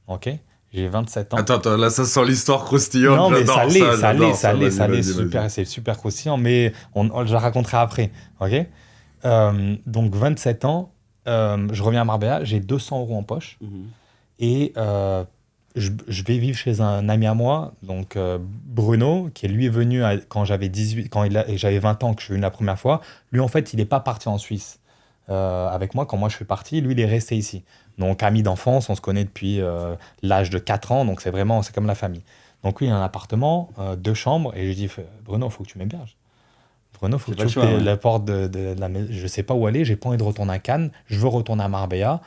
Ok? J'ai 27 ans. Attends, là ça sent l'histoire croustillante. non, mais j'adore ça l'est, ça j'adore l'est, ça l'est, Vas-y, ça l'est, vas-y, super, vas-y. c'est super croustillant, mais je la raconterai après. Ok? Donc, 27 ans, je reviens à Marbella, j'ai 200 € en poche. Mhm. Et je vais vivre chez un ami à moi, donc Bruno, qui lui est venu quand j'avais 18, et j'avais 20 ans que je suis venu la première fois. Lui, en fait, il n'est pas parti en Suisse avec moi quand moi je suis parti. Lui, il est resté ici. Donc, ami d'enfance, on se connaît depuis l'âge de 4 ans, donc c'est comme la famille. Donc, lui, il a un appartement, 2 chambres, et je dis, Bruno, il faut que tu m'héberges. Bruno, il faut C'est que pas le tu choix, ouvres ouais. la porte de la maison. Je ne sais pas où aller, j'ai pas envie de retourner à Cannes, je veux retourner à Marbella.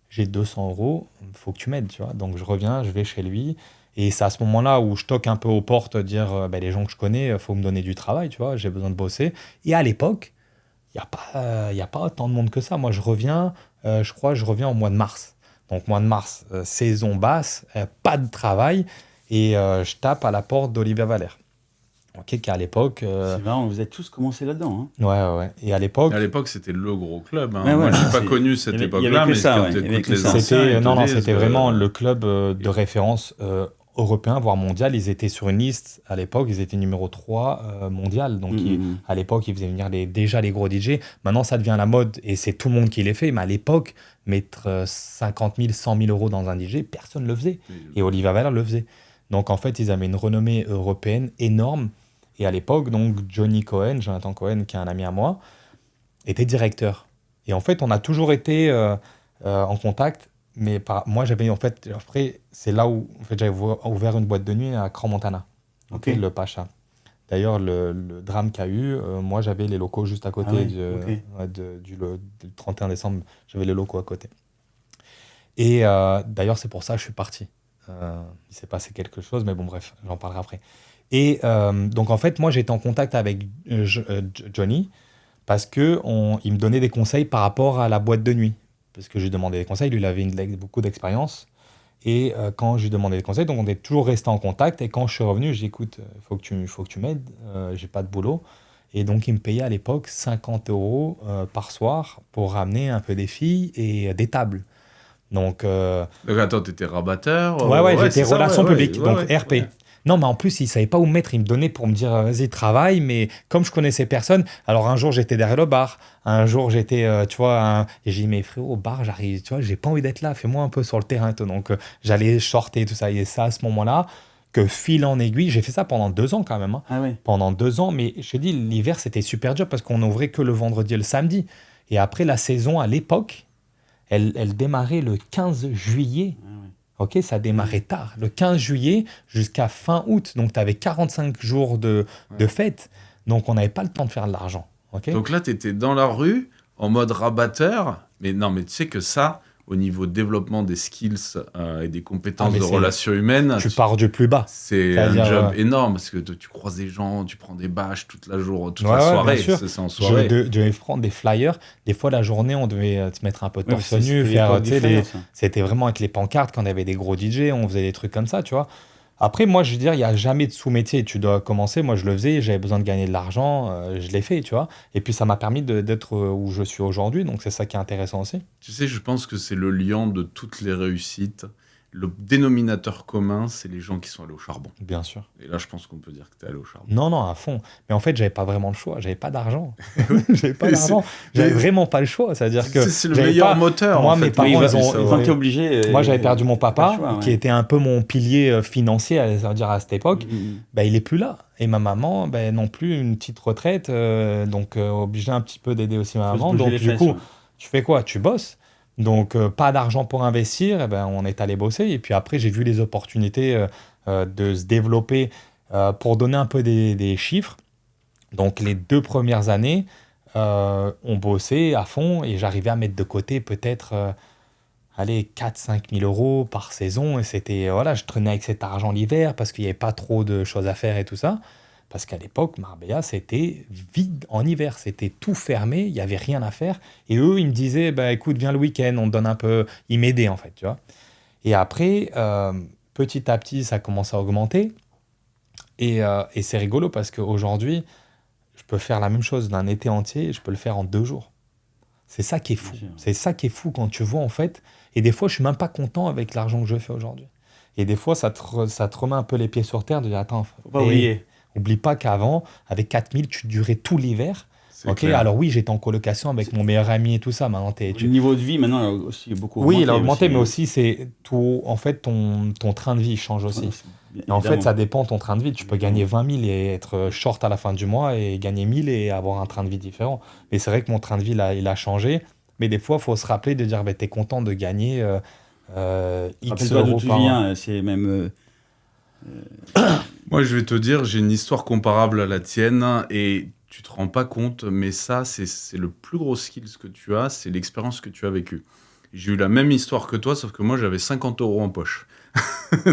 J'ai 200 €, il faut que tu m'aides, tu vois. Donc, je reviens, je vais chez lui. Et c'est à ce moment-là où je toque un peu aux portes, dire les gens que je connais, il faut me donner du travail, tu vois, j'ai besoin de bosser. Et à l'époque, il n'y a pas tant de monde que ça. Moi, je reviens au mois de mars. Donc, mois de mars, saison basse, pas de travail. Et je tape à la porte d'Olivier Valère. Ok, qui à l'époque. C'est marrant, vous êtes tous commencé là-dedans. Hein. Ouais. Et à l'époque. À l'époque, c'était le gros club. Hein. Ouais, Moi, ouais, j'ai pas c'est- connu il cette y avait- il y époque-là, avait que mais ça, quand ouais, il y avait t'écoutes que les ça. anciens, C'était, ils te non, disent, c'était vraiment le club de référence européen, voire mondial. Ils étaient sur une liste à l'époque, ils étaient numéro 3 mondial. Donc, Mhm. à l'époque, ils faisaient venir déjà les gros DJ. Maintenant, ça devient la mode et c'est tout le monde qui les fait. Mais à l'époque, mettre 50 000, 100 000 € dans un DJ, personne ne le faisait. Et Olivier Valère le faisait. Donc, en fait, ils avaient une renommée européenne énorme. Et à l'époque, donc, Jonathan Cohen, qui est un ami à moi, était directeur. Et en fait, on a toujours été en contact. Mais moi, j'avais en fait, après, c'est là où en fait, j'avais ouvert une boîte de nuit à Crans-Montana, Ok. le Pacha. D'ailleurs, le drame qu'il y a eu, moi, j'avais les locaux juste à côté Ah ouais, ok. du 31 décembre. J'avais les locaux à côté. Et d'ailleurs, c'est pour ça que je suis parti. Il s'est passé quelque chose, mais bon, bref, j'en parlerai après. Et donc, en fait, moi, j'étais en contact avec Johnny parce qu'il me donnait des conseils par rapport à la boîte de nuit. Parce que je lui demandais des conseils, lui, il avait beaucoup d'expérience. Et quand je lui demandais des conseils, donc on est toujours resté en contact. Et quand je suis revenu, j'ai dit, écoute, faut que tu m'aides, j'ai pas de boulot. Et donc, il me payait à l'époque 50 € par soir pour ramener un peu des filles et des tables. Donc, Donc, attends, t'étais rabatteur ouais, j'étais c'est ça, relations ouais, publiques, ouais, donc ouais, RP. ouais. Non, mais en plus, il savait pas où me mettre. Il me donnait pour me dire, vas-y, travaille. Mais comme je connaissais personne, alors un jour, j'étais derrière le bar. Un jour, j'étais, tu vois, et j'ai dit, mais frérot, au bar, j'arrive, tu vois, j'ai pas envie d'être là. Fais-moi un peu sur le terrain et tout. Donc, j'allais shorter tout ça. Et c'est à ce moment-là que, fil en aiguille, j'ai fait ça pendant 2 ans quand même. Hein. Ah ouais. Pendant 2 ans. Mais je te dis, l'hiver, c'était super dur parce qu'on n'ouvrait que le vendredi et le samedi. Et après, la saison, à l'époque, elle démarrait le 15 juillet. Ah ouais. Ok, ça démarrait tard, le 15 juillet jusqu'à fin août. Donc, tu avais 45 jours de fête. Donc, on n'avait pas le temps de faire de l'argent. Ok. Donc là, tu étais dans la rue, en mode rabatteur. Mais non, mais tu sais que ça, au niveau développement des skills et des compétences mais de c'est- relations humaines, tu pars du plus bas. c'est un C'est-à-dire, job énorme parce que tu croises des gens, tu prends des bâches toute la Ouais, soirée. bien sûr. C'est en Je soirée. devais prendre des flyers. Des fois, la journée, on devait se mettre un peu Ouais, torse parce que nu, c'était faire, l'époque tu du sais, flyer, ça. c'était vraiment avec les pancartes quand on avait des gros DJ, on faisait des trucs comme ça, tu vois. Après, moi, je veux dire, il n'y a jamais de sous-métier. Tu dois commencer. Moi, je le faisais, j'avais besoin de gagner de l'argent, je l'ai fait, tu vois. Et puis, ça m'a permis d'être où je suis aujourd'hui. Donc, c'est ça qui est intéressant aussi. Tu sais, je pense que c'est le lien de toutes les réussites. Le dénominateur commun, c'est les gens qui sont allés au charbon. Bien sûr. Et là, je pense qu'on peut dire que tu es allé au charbon. Non, non, à fond. Mais en fait, j'avais pas vraiment le choix. J'avais pas d'argent. J'avais pas Mais d'argent. c'est- J'avais mais- vraiment pas le choix. C'est-à-dire que C'est le j'avais meilleur pas- moteur. Moi, en mes fait. parents, Oui, ils vas-y, ont- ça Quand va. t'es obligé. Moi, j'avais perdu mon t'as pas papa, le choix, qui ouais. était un peu mon pilier financier, à dire à cette époque. Mhm. Bah, il est plus là. Et ma maman, bah, non plus, une petite retraite. Donc, obligé un petit peu d'aider aussi ma Faut se maman. bouger Donc, les du fesses, coup, ouais. tu fais quoi? Tu bosses. Donc, pas d'argent pour investir. Eh ben, on est allé bosser. Et puis après, j'ai vu les opportunités de se développer. Pour donner un peu des chiffres, donc les 2 premières années, on bossait à fond et j'arrivais à mettre de côté peut-être allez, 4-5 000 euros par saison. Et c'était, voilà, je traînais avec cet argent l'hiver parce qu'il n'y avait pas trop de choses à faire et tout ça. Parce qu'à l'époque, Marbella, c'était vide en hiver. C'était tout fermé, il n'y avait rien à faire. Et eux, ils me disaient, bah, écoute, viens le week-end, on te donne un peu. Ils m'aidaient, en fait, tu vois. Et après, petit à petit, ça commence à augmenter. Et c'est rigolo parce qu'aujourd'hui, je peux faire la même chose d'un été entier, je peux le faire en 2 jours. C'est ça qui est fou. Bien sûr. C'est ça qui est fou quand tu vois, en fait. Et des fois, je suis même pas content avec l'argent que je fais aujourd'hui. Et des fois, ça te remet un peu les pieds sur terre de dire, attends, Faut pas oublier. oublie pas qu'avant, avec 4 000, tu durais tout l'hiver. C'est Ok, clair. alors oui, j'étais en colocation avec mon meilleur ami et tout ça. Maintenant, Le niveau de vie, maintenant, a aussi beaucoup Oui, il a augmenté, aussi, mais aussi, c'est tout. En fait, ton train de vie change aussi. Et en fait, ça dépend de ton train de vie. Tu peux gagner 20 000 et être short à la fin du mois et gagner 1 000 et avoir un train de vie différent. Mais c'est vrai que mon train de vie, là, il a changé. Mais des fois, il faut se rappeler de dire, bah, t'es content de gagner X Rappelle-toi d'où euros tu par mois. viens, c'est même. Moi, je vais te dire, j'ai une histoire comparable à la tienne et tu te rends pas compte, mais ça, c'est le plus gros skills que tu as, c'est l'expérience que tu as vécue. J'ai eu la même histoire que toi, sauf que moi, j'avais 50 euros en poche.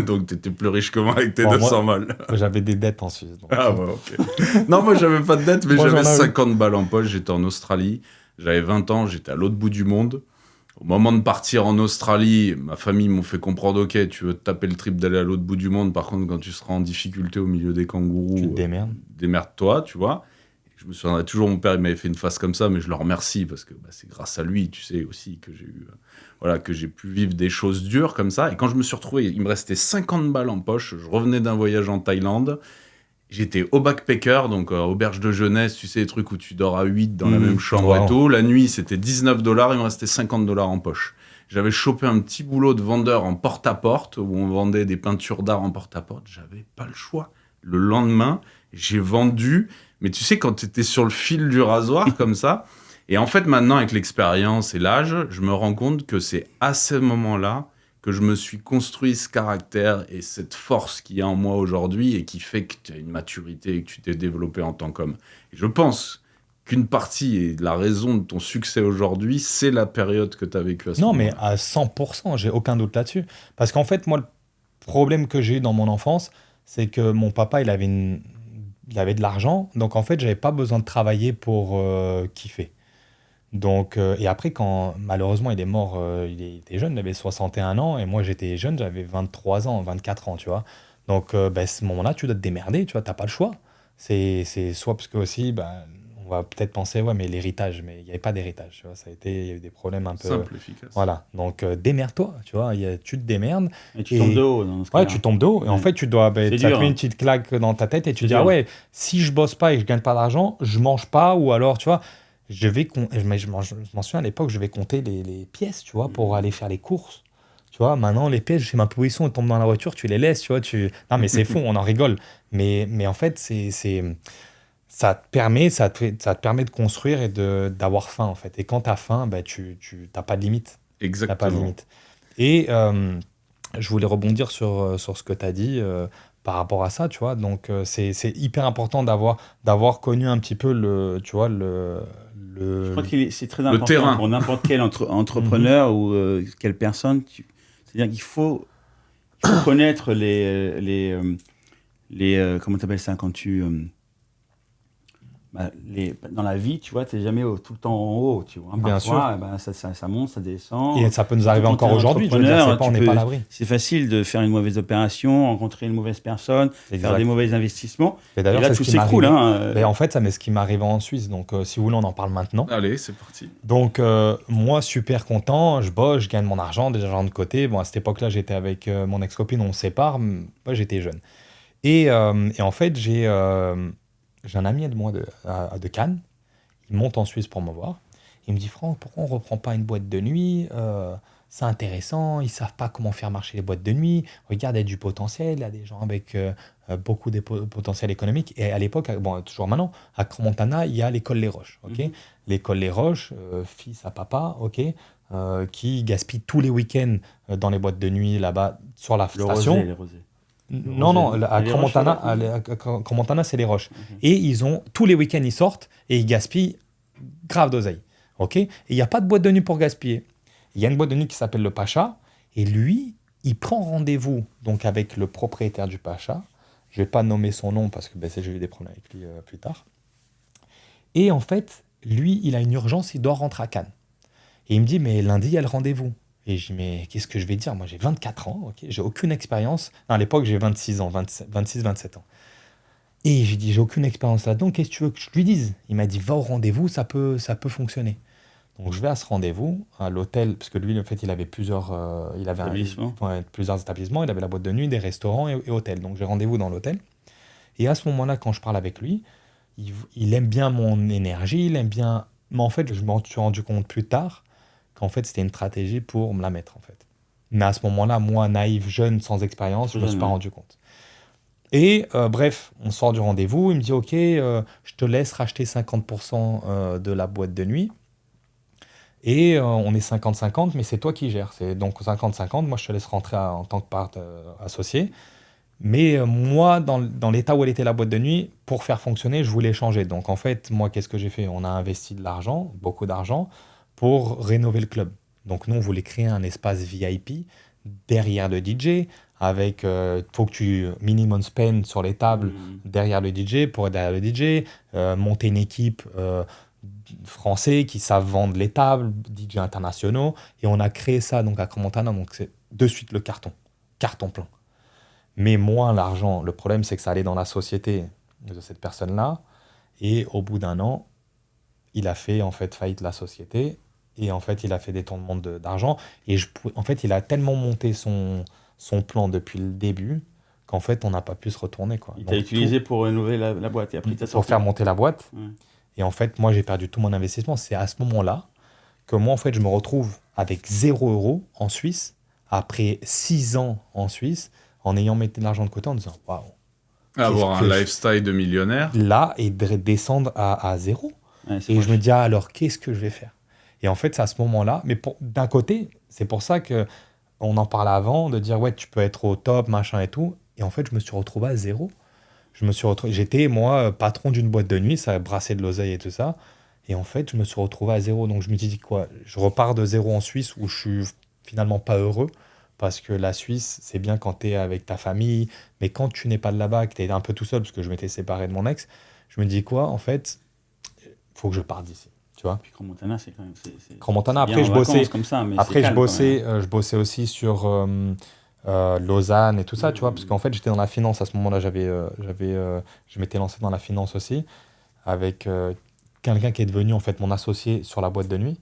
Donc, tu étais plus riche que moi avec tes Bon, 200 balles. J'avais des dettes en Suisse. Donc, Ah, ouais, ok. Non, moi, j'avais pas de dette, mais Moi, j'avais j'en avais. 50 balles en poche. J'étais en Australie. J'avais 20 ans, j'étais à l'autre bout du monde. Au moment de partir en Australie, ma famille m'ont fait comprendre, ok, tu veux te taper le trip d'aller à l'autre bout du monde. Par contre, quand tu seras en difficulté au milieu des kangourous, tu te démerdes. démerde-toi, tu vois. Je me souviendrai toujours, mon père, il m'avait fait une face comme ça, mais je le remercie parce que c'est grâce à lui, tu sais, aussi, que j'ai eu, voilà, que j'ai pu vivre des choses dures comme ça. Et quand je me suis retrouvé, il me restait 50 balles en poche. Je revenais d'un voyage en Thaïlande. J'étais au backpacker, donc auberge de jeunesse, tu sais, les trucs où tu dors à 8 dans la même chambre wow. et tout. La nuit, c'était 19 $, il me restait 50 $ en poche. J'avais chopé un petit boulot de vendeur en porte-à-porte, où on vendait des peintures d'art en porte-à-porte. J'avais pas le choix. Le lendemain, j'ai vendu. Mais tu sais, quand tu étais sur le fil du rasoir, comme ça. Et en fait, maintenant, avec l'expérience et l'âge, je me rends compte que c'est à ce moment-là que je me suis construit ce caractère et cette force qu'il y a en moi aujourd'hui et qui fait que tu as une maturité et que tu t'es développé en tant qu'homme. Et je pense qu'une partie et la raison de ton succès aujourd'hui, c'est la période que tu as vécue à ce Non, moment-là. mais à 100%, j'ai aucun doute là-dessus. Parce qu'en fait, moi, le problème que j'ai eu dans mon enfance, c'est que mon papa, il avait de l'argent. Donc, en fait, j'avais pas besoin de travailler pour kiffer. Donc, et après, quand malheureusement il est mort, il était jeune, il avait 61 ans, et moi j'étais jeune, j'avais 23 ans, 24 ans, tu vois. Donc, à ce moment-là, tu dois te démerder, tu vois, t'as pas le choix. C'est soit parce que aussi, on va peut-être penser, ouais, mais l'héritage, mais il n'y avait pas d'héritage, tu vois, il y a eu des problèmes un peu. Simple, efficace. Voilà, donc démerde-toi, tu vois, tu te démerdes. Et tu tombes de haut dans ce Ouais, cas-là. tu tombes de haut. Et en Ouais. fait, tu dois, C'est ça te dur, met hein. une petite claque dans ta tête et tu C'est dis, ah dur. ouais, si je bosse pas et que je gagne pas d'argent, je mange pas, ou alors, tu vois, je m'en souviens à l'époque, je vais compter les pièces, tu vois, pour aller faire les courses. Tu vois, maintenant, les pièces, je sais même pas où ils sont, ils tombent dans la voiture, tu les laisses, tu vois. Non, mais c'est fou, on en rigole. Mais en fait, ça te permet de construire et d'avoir faim, en fait. Et quand tu as faim, tu n'as pas de limite. T'as pas de Exactement. limite. Et je voulais rebondir sur ce que tu as dit par rapport à ça, tu vois. Donc, c'est hyper important d'avoir connu un petit peu tu vois, Je crois que c'est très Le important terrain. pour n'importe quel entrepreneur ou quelle personne. C'est-à-dire qu'il faut connaître les comment t'appelles ça quand dans la vie, tu vois, t'es jamais tout le temps en haut, tu vois. Bien Parfois, ça monte, ça descend. Et ça peut nous arriver Quand encore t'es aujourd'hui. Je veux dire, entrepreneur, on n'est pas à l'abri. C'est facile de faire une mauvaise opération, rencontrer une mauvaise personne, Exact. faire des mauvais investissements. Et d'ailleurs, là, c'est tout ce qui s'écroule. Mais en fait, ça m'est ce qui m'est arrivé en Suisse. Donc, si vous voulez, on en parle maintenant. Allez, c'est parti. Donc, moi, super content. Je bosse, je gagne mon argent, déjà j'en de côté. Bon, à cette époque-là, j'étais avec mon ex-copine, on se sépare. Moi, j'étais jeune. Et en fait, j'ai un ami de moi de Cannes. Il monte en Suisse pour me voir. Il me dit, Franck, pourquoi on ne reprend pas une boîte de nuit c'est intéressant, ils ne savent pas comment faire marcher les boîtes de nuit. Regarde, il y a du potentiel, il y a des gens avec beaucoup de potentiel économique. Et à l'époque, bon, toujours maintenant, à Crans-Montana, il y a l'école Les Roches. Okay. L'école Les Roches, fils à papa, qui gaspille tous les week-ends dans les boîtes de nuit là-bas sur la station. Les rosés. Non, à Crans-Montana, c'est Les Roches. Et ils ont, tous les week-ends, ils sortent et ils gaspillent grave d'oseille. Et il n'y a pas de boîte de nuit pour gaspiller. Il y a une boîte de nuit qui s'appelle le Pacha, et lui, il prend rendez-vous donc avec le propriétaire du Pacha. Je ne vais pas nommer son nom parce que j'ai eu des problèmes avec lui plus tard. Et en fait, lui, il a une urgence, il doit rentrer à Cannes. Et il me dit, mais lundi, il y a le rendez-vous. Et je dis, mais qu'est-ce que je vais dire? Moi, j'ai 24 ans, j'ai aucune expérience. Non, à l'époque, j'ai 26 ans, 26, 27 ans. Et j'ai dit, j'ai aucune expérience là-dedans, qu'est-ce que tu veux que je lui dise? Il m'a dit, va au rendez-vous, ça peut fonctionner. Donc, je vais à ce rendez-vous, à l'hôtel, parce que lui, en fait, il avait plusieurs établissements. Il avait la boîte de nuit, des restaurants et hôtels. Donc, j'ai rendez-vous dans l'hôtel. Et à ce moment-là, quand je parle avec lui, il aime bien mon énergie, il aime bien... Mais en fait, je m'en suis rendu compte plus tard qu'en fait, c'était une stratégie pour me la mettre, en fait. Mais à ce moment-là, moi, naïf, jeune, sans expérience, je ne me suis pas rendu compte. Et bref, on sort du rendez-vous, il me dit, OK, je te laisse racheter 50% de la boîte de nuit. Et on est 50-50, mais c'est toi qui gères. C'est donc 50-50, moi je te laisse rentrer en tant que part associé. Mais moi, dans l'état où elle était la boîte de nuit, pour faire fonctionner, je voulais changer. Donc en fait, moi, qu'est-ce que j'ai fait? On a investi de l'argent, beaucoup d'argent, pour rénover le club. Donc nous, on voulait créer un espace VIP derrière le DJ, avec, faut que tu minimum spend sur les tables derrière le DJ, pour être derrière le DJ, monter une équipe... français qui savent vendre les tables, DJ internationaux, et on a créé ça donc à Crans-Montana, donc c'est de suite le carton plein. Mais moi, l'argent, le problème c'est que ça allait dans la société de cette personne-là, et au bout d'un an, il a fait en fait faillite la société, et en fait il a fait détournement d'argent, et en fait il a tellement monté son plan depuis le début qu'en fait on n'a pas pu se retourner, quoi. Il t'a utilisé pour rénover la boîte, et après pour faire monter la boîte. Et en fait, moi, j'ai perdu tout mon investissement. C'est à ce moment-là que moi, en fait, je me retrouve avec 0 € en Suisse, après 6 ans en Suisse, en ayant mis de l'argent de côté, en disant, waouh. Avoir un lifestyle de millionnaire. Là, et de descendre à 0. Et je me dis, alors, qu'est-ce que je vais faire? Et en fait, c'est à ce moment-là. Mais d'un côté, c'est pour ça qu'on en parlait avant, de dire, ouais, tu peux être au top, machin et tout. Et en fait, je me suis retrouvé à 0. J'étais, moi, patron d'une boîte de nuit, ça brassait de l'oseille et tout ça. Et en fait, je me suis retrouvé à 0. Donc, je me suis dit, quoi, je repars de 0 en Suisse où je suis finalement pas heureux. Parce que la Suisse, c'est bien quand tu es avec ta famille. Mais quand tu n'es pas de là-bas, que tu es un peu tout seul, parce que je m'étais séparé de mon ex, je me dis, quoi, en fait, il faut que je parte d'ici. Tu vois? Puis Crans-Montana, c'est quand même... Crans-Montana, après, je bossais. Comme ça, mais après, je bossais aussi sur... Lausanne et tout ça, tu vois, parce qu'en fait j'étais dans la finance à ce moment-là, je m'étais lancé dans la finance aussi avec quelqu'un qui est devenu en fait mon associé sur la boîte de nuit,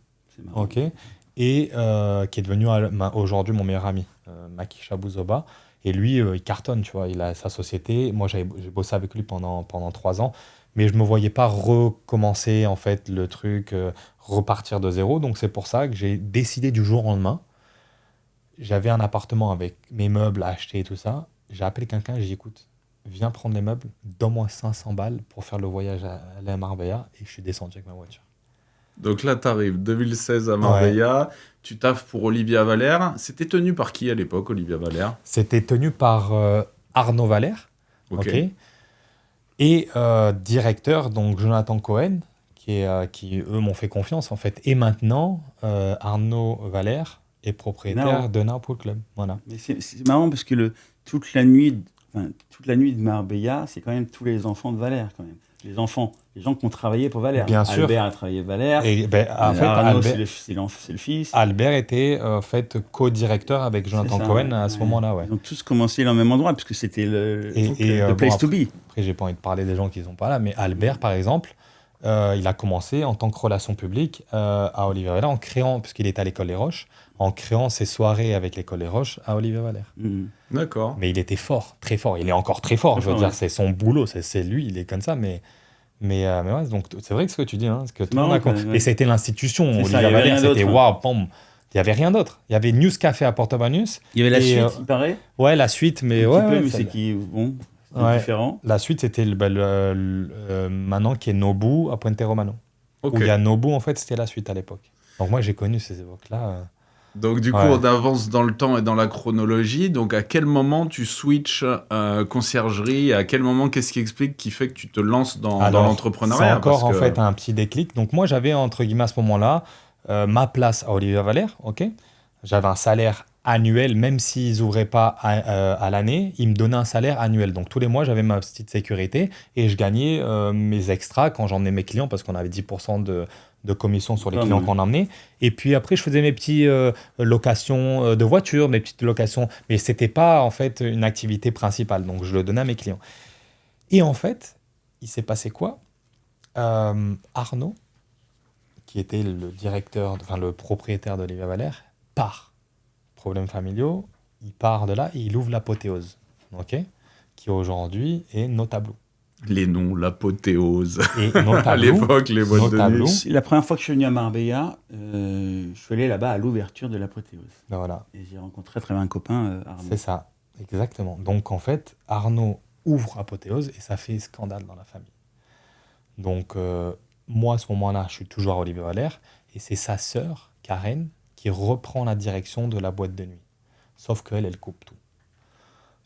et qui est devenu aujourd'hui mon meilleur ami, Maki Shabuzoba, et lui il cartonne, tu vois, il a sa société. Moi j'ai bossé avec lui pendant 3 ans, mais je me voyais pas recommencer en fait le truc, repartir de 0, donc c'est pour ça que j'ai décidé du jour au lendemain. J'avais un appartement avec mes meubles à acheter et tout ça. J'ai appelé quelqu'un, j'ai dit, écoute, viens prendre les meubles, donne-moi 500 balles pour faire le voyage à la Marbella, et je suis descendu avec ma voiture. Donc là, tu arrives 2016 à Marbella, tu taffes pour Olivia Valère. C'était tenu par qui à l'époque, Olivia Valère? C'était tenu par Arnaud Valère, Ok. Et directeur, donc Jonathan Cohen, qui eux m'ont fait confiance en fait. Et maintenant, Arnaud Valère est propriétaire Nao. de Now Pool Club. Voilà. Mais c'est marrant parce que toute la nuit de Marbella, c'est quand même tous les enfants de Valère, quand même. Les gens qui ont travaillé pour Valère. Bien sûr. Albert a travaillé Valère. Et en fait, Arnaud, Albert, c'est le fils. Albert était en fait co-directeur avec Jonathan C'est ça, Cohen à ce moment-là. Ouais. Ils ont tous commencé dans le même endroit, puisque c'était le place to be. Après, j'ai pas envie de parler des gens qui sont pas là, mais Albert, par exemple, il a commencé en tant que relation publique à Olivier Valère, en créant, puisqu'il était à l'école Les Roches, en créant ses soirées avec l'école Les Roches à Olivier Valère. D'accord. Mais il était fort, très fort. Il est encore très fort. Je veux dire, c'est son boulot, c'est lui, il est comme ça. Mais ouais, donc c'est vrai que ce que tu dis, hein, que tout le monde a compris. Et c'était l'institution. Olivier Valère, c'était waouh, pom. Il n'y avait rien d'autre. Il y avait News Café à Porto Banús. Il y avait la suite, il paraît. Ouais, la suite, mais mais c'est différent. La suite, c'était maintenant qui est Nobu à Puente Romano. Ok. Où il y a Nobu, en fait, c'était la suite à l'époque. Donc moi, j'ai connu ces époques-là. Donc du coup, on avance dans le temps et dans la chronologie. Donc à quel moment tu switches conciergerie? À quel moment, qu'est-ce qui fait que tu te lances dans l'entrepreneuriat? C'est encore en fait un petit déclic. Donc moi, j'avais entre guillemets à ce moment-là ma place à Olivier Valère. Ok, j'avais un salaire annuel, même s'ils n'ouvraient pas à l'année, ils me donnaient un salaire annuel. Donc tous les mois, j'avais ma petite sécurité et je gagnais mes extras quand j'emmenais mes clients parce qu'on avait 10% de commission sur les clients qu'on emmenait. Et puis après, je faisais mes petites locations de voitures, mes petites locations, mais ce n'était pas en fait une activité principale. Donc je le donnais à mes clients. Et en fait, il s'est passé quoi? Arnaud, qui était le propriétaire d'Olivier Valère, part. Problèmes familiaux, il part de là et il ouvre l'Apothéose, qui aujourd'hui est Notablou. Les noms, l'Apothéose. Et Notablou, à l'époque, les boîtes de nuit. La première fois que je suis venu à Marbella, je suis allé là-bas à l'ouverture de l'Apothéose. Ben voilà. Et j'ai rencontré très bien un copain, Arnaud. C'est ça, exactement. Donc en fait, Arnaud ouvre Apothéose et ça fait scandale dans la famille. Donc moi, à ce moment-là, je suis toujours à Olivier Valère et c'est sa sœur, Karen, qui reprend la direction de la boîte de nuit. Sauf qu'elle, elle coupe tout.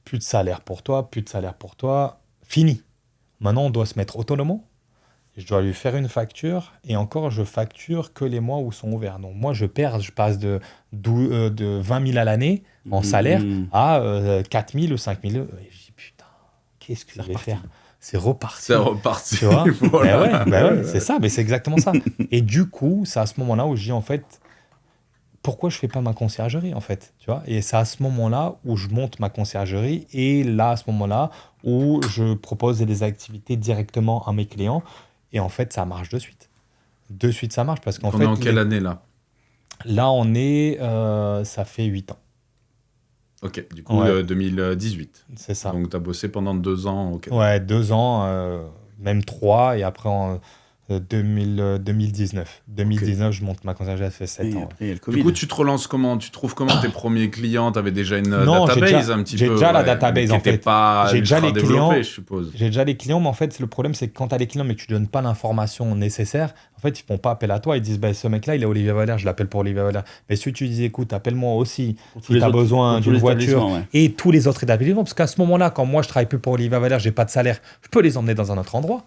Plus de salaire pour toi, fini. Maintenant, on doit se mettre autonome. Je dois lui faire une facture, et encore, je facture que les mois où sont ouverts. Donc moi, je passe de 20 000 à l'année en salaire à 4 000 ou 5 000. Et je dis, putain, qu'est-ce que je vais faire? C'est reparti. C'est reparti. Tu vois? Voilà. Ouais, c'est ça, mais c'est exactement ça. Et du coup, c'est à ce moment-là où je dis, en fait, pourquoi je fais pas ma conciergerie en fait, tu vois? Et c'est à ce moment-là où je monte ma conciergerie et là à ce moment-là où je propose des activités directement à mes clients et en fait ça marche de suite. De suite ça marche parce qu'en fait. On est en quelle année là? Là on est, ça fait 8 ans. Ok, du coup 2018. C'est ça. Donc tu as bossé pendant 2 ans. Okay. Ouais, 2 ans, même 3 et après en 2019. 2019, je monte ma conciergerie, ça fait 7 ans. Après, il y a le Covid. Du coup, tu te relances comment? Tu trouves comment tes premiers clients? Tu avais déjà une database un petit peu? J'ai déjà la database en fait. J'ai déjà les clients, je suppose. J'ai déjà les clients, mais en fait, le problème, c'est que quand tu as les clients, mais que tu ne donnes pas l'information nécessaire, en fait, ils ne font pas appel à toi. Ils disent, ce mec-là, il est Olivier Valère, je l'appelle pour Olivier Valère. Mais si tu dis, écoute, appelle-moi aussi, si tu as besoin d'une voiture, et tous les autres établissements, parce qu'à ce moment-là, quand moi, je travaille plus pour Olivier Valère, j'ai pas de salaire, je peux les emmener dans un autre endroit.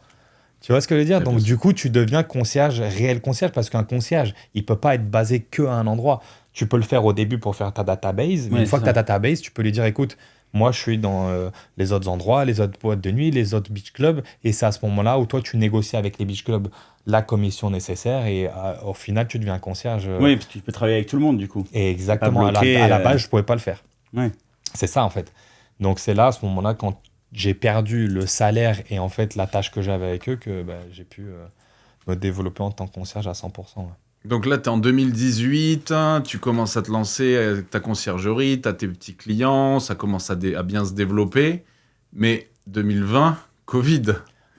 Tu vois ce que je veux dire? Donc, du coup, tu deviens réel concierge, parce qu'un concierge, il ne peut pas être basé qu'à un endroit. Tu peux le faire au début pour faire ta database, mais une fois que ta database, tu peux lui dire, écoute, moi, je suis dans les autres endroits, les autres boîtes de nuit, les autres beach clubs, et c'est à ce moment-là où toi, tu négocies avec les beach clubs la commission nécessaire, et au final, tu deviens concierge. Oui, parce que tu peux travailler avec tout le monde, du coup. Et exactement, à la base, je ne pouvais pas le faire. Ouais. C'est ça, en fait. Donc, c'est là, à ce moment-là, quand j'ai perdu le salaire et en fait la tâche que j'avais avec eux que j'ai pu me développer en tant que concierge à 100%. Ouais. Donc là, tu es en 2018, tu commences à te lancer avec ta conciergerie, tu as tes petits clients, ça commence à bien se développer. Mais 2020, Covid.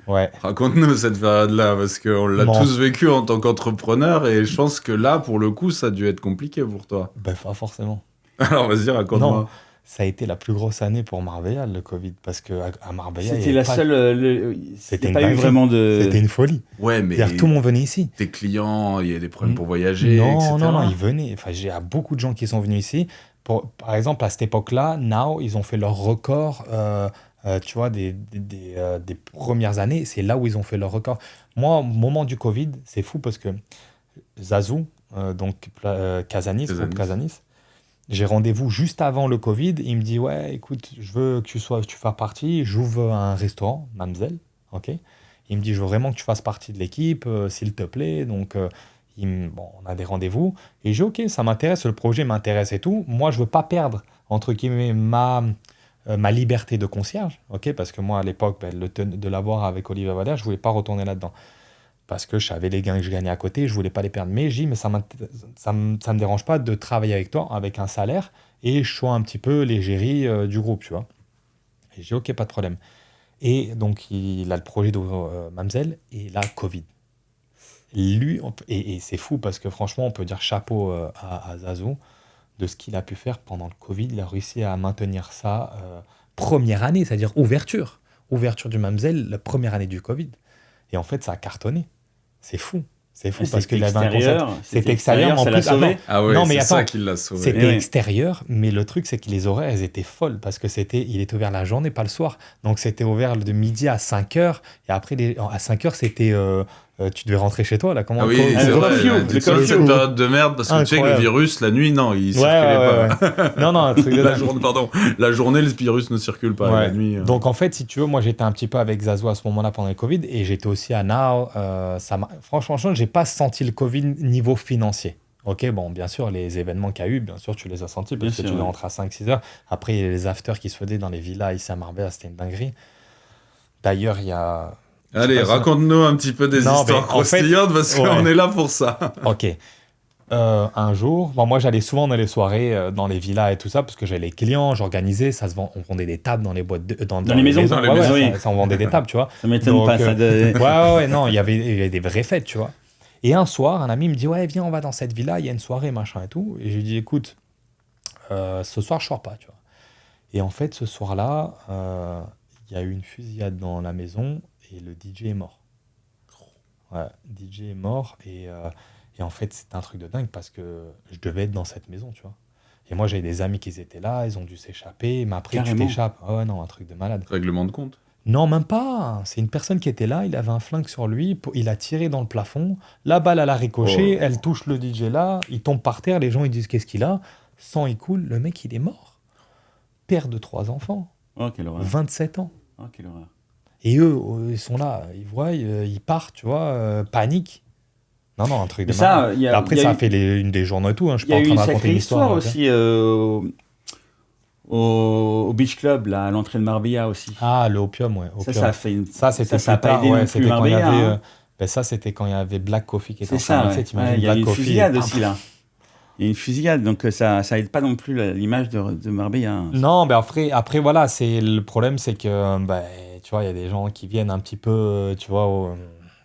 Ouais. Raconte-nous cette période-là, parce qu'on l'a tous vécu en tant qu'entrepreneur et je pense que là, pour le coup, ça a dû être compliqué pour toi. Pas forcément. Alors vas-y, raconte-moi. Non. Ça a été la plus grosse année pour Marbella, le Covid, parce qu'à Marbella, c'était la seule. C'était pas eu vraiment de. C'était une folie. Ouais, mais tout le monde venait ici. Tes clients, il y a des problèmes pour voyager, non, etc. Non, ils venaient. Enfin, il y a beaucoup de gens qui sont venus ici. Par exemple, à cette époque-là, Now, ils ont fait leur record tu vois, des premières années, c'est là où ils ont fait leur record. Moi, au moment du Covid, c'est fou parce que Zazu, Casanis, Casanis. groupe Casanis, j'ai rendez-vous juste avant le Covid. Il me dit, ouais, écoute, je veux que tu fasses partie. J'ouvre un restaurant, Mamzelle. Ok. Il me dit, je veux vraiment que tu fasses partie de l'équipe, s'il te plaît. Donc, bon, on a des rendez-vous. Et j'ai dit, ok, ça m'intéresse, le projet m'intéresse et tout. Moi, je veux pas perdre, entre guillemets, ma liberté de concierge. Ok. Parce que moi, à l'époque, de l'avoir avec Olivier Valère, je voulais pas retourner là-dedans. Parce que je savais les gains que je gagnais à côté, je voulais pas les perdre. Mais j'ai dit, mais ça me dérange pas de travailler avec toi, avec un salaire, et je sois un petit peu l'égérie du groupe, tu vois. Et j'ai dit, ok, pas de problème. Et donc, il a le projet de Mamzelle, et là, Covid. Lui, et c'est fou, parce que franchement, on peut dire chapeau à Zazu, de ce qu'il a pu faire pendant le Covid. Il a réussi à maintenir ça première année, c'est-à-dire ouverture. Ouverture du Mamzelle, la première année du Covid. Et en fait, ça a cartonné. C'est fou. C'est fou parce qu'il avait un concept. C'était extérieur, mais en ça plus. l'a sauvé. Ah ouais, Non, mais c'est attends, ça qui l'a sauvé. c'était Oui. extérieur, mais le truc, c'est que les horaires, elles étaient folles parce que il était ouvert la journée, pas le soir. Donc, c'était ouvert de midi à 5 heures. Et après, à 5 heures, c'était. Tu devais rentrer chez toi, là. Comment Ah oui, le c'est vrai. curfew, Tu le sais, curfew. cette période de merde, parce que tu sais que le Incroyable. virus, la nuit, non, il Ouais, circulait ouais, pas. ouais. Non, un truc de La dingue. journée, pardon. La journée, le virus ne circule pas. Ouais. La nuit. Donc en fait, si tu veux, moi j'étais un petit peu avec Zazo à ce moment-là pendant le Covid et j'étais aussi à Now. Franchement, j'ai pas senti le Covid niveau financier. Ok, bon, bien sûr, les événements qu'il y a eu, bien sûr, tu les as sentis parce Bien que sûr, tu devais ouais. rentrer à 5-6 heures. Après, il y a les afters qui se faisaient dans les villas ici à Marbella, c'était une dinguerie. D'ailleurs, il y a. je sais Allez, pas si- raconte-nous un petit peu des Non, histoires mais en fait, croustillantes parce ouais. qu'on est là pour ça. Ok. Un jour, bon, moi j'allais souvent dans les soirées, dans les villas et tout ça, parce que j'avais les clients, j'organisais, on vendait des tables dans les boîtes, dans les maisons, maisons, dans les ouais, maisons, ouais, oui. ça, on vendait des tables, tu vois. Ça m'étonne Donc, pas, ça. ouais, non, il y avait des vraies fêtes, tu vois. Et un soir, un ami me dit, ouais, viens, on va dans cette villa, il y a une soirée, machin et tout. Et je lui dis, écoute, ce soir, je sors pas, tu vois. Et en fait, ce soir-là, il y a eu une fusillade dans la maison et le DJ est mort. Ouais, DJ est mort et en fait, c'était un truc de dingue parce que je devais être dans cette maison, tu vois. Et moi, j'avais des amis qui étaient là, ils ont dû s'échapper, mais après, Carrément. tu t'échappes. Ah ouais, non, un truc de malade. Règlement de compte. Non, même pas. C'est une personne qui était là, il avait un flingue sur lui, il a tiré dans le plafond, la balle, elle a ricoché, Oh. elle touche le DJ là, il tombe par terre, les gens, ils disent qu'est-ce qu'il a? Sang, il coule, le mec, il est mort. Père de 3 enfants, Oh, quelle horreur. 27 ans. Oh, quelle horreur. Et eux, ils sont là, ils voient, ils partent, tu vois, panique. Non, un truc de Mais ça, malade. il y a- Après, il y a ça a eu- fait une des journaux et tout. Hein. Je suis Il y pas a en eu train une de raconter sacrée une histoire histoire. aussi au Beach Club, là, à l'entrée de Marbella aussi. Ah, le opium, ouais. Ça, Opium. ça a fait une... Ça, c'était ça a plus pas tard. aidé Ouais, non c'était plus quand il y Marbella, avait. hein. Ça, c'était quand il y avait Black Coffee qui était en C'est ça, train de ouais. mixer. T'imagines Ouais, il y a Black une Coffee. fusillade aussi, là. Il y a une fusillade, donc ça aide pas non plus l'image de Marbella. Hein. Non, mais après voilà, le problème, c'est que, tu vois, il y a des gens qui viennent un petit peu, tu vois,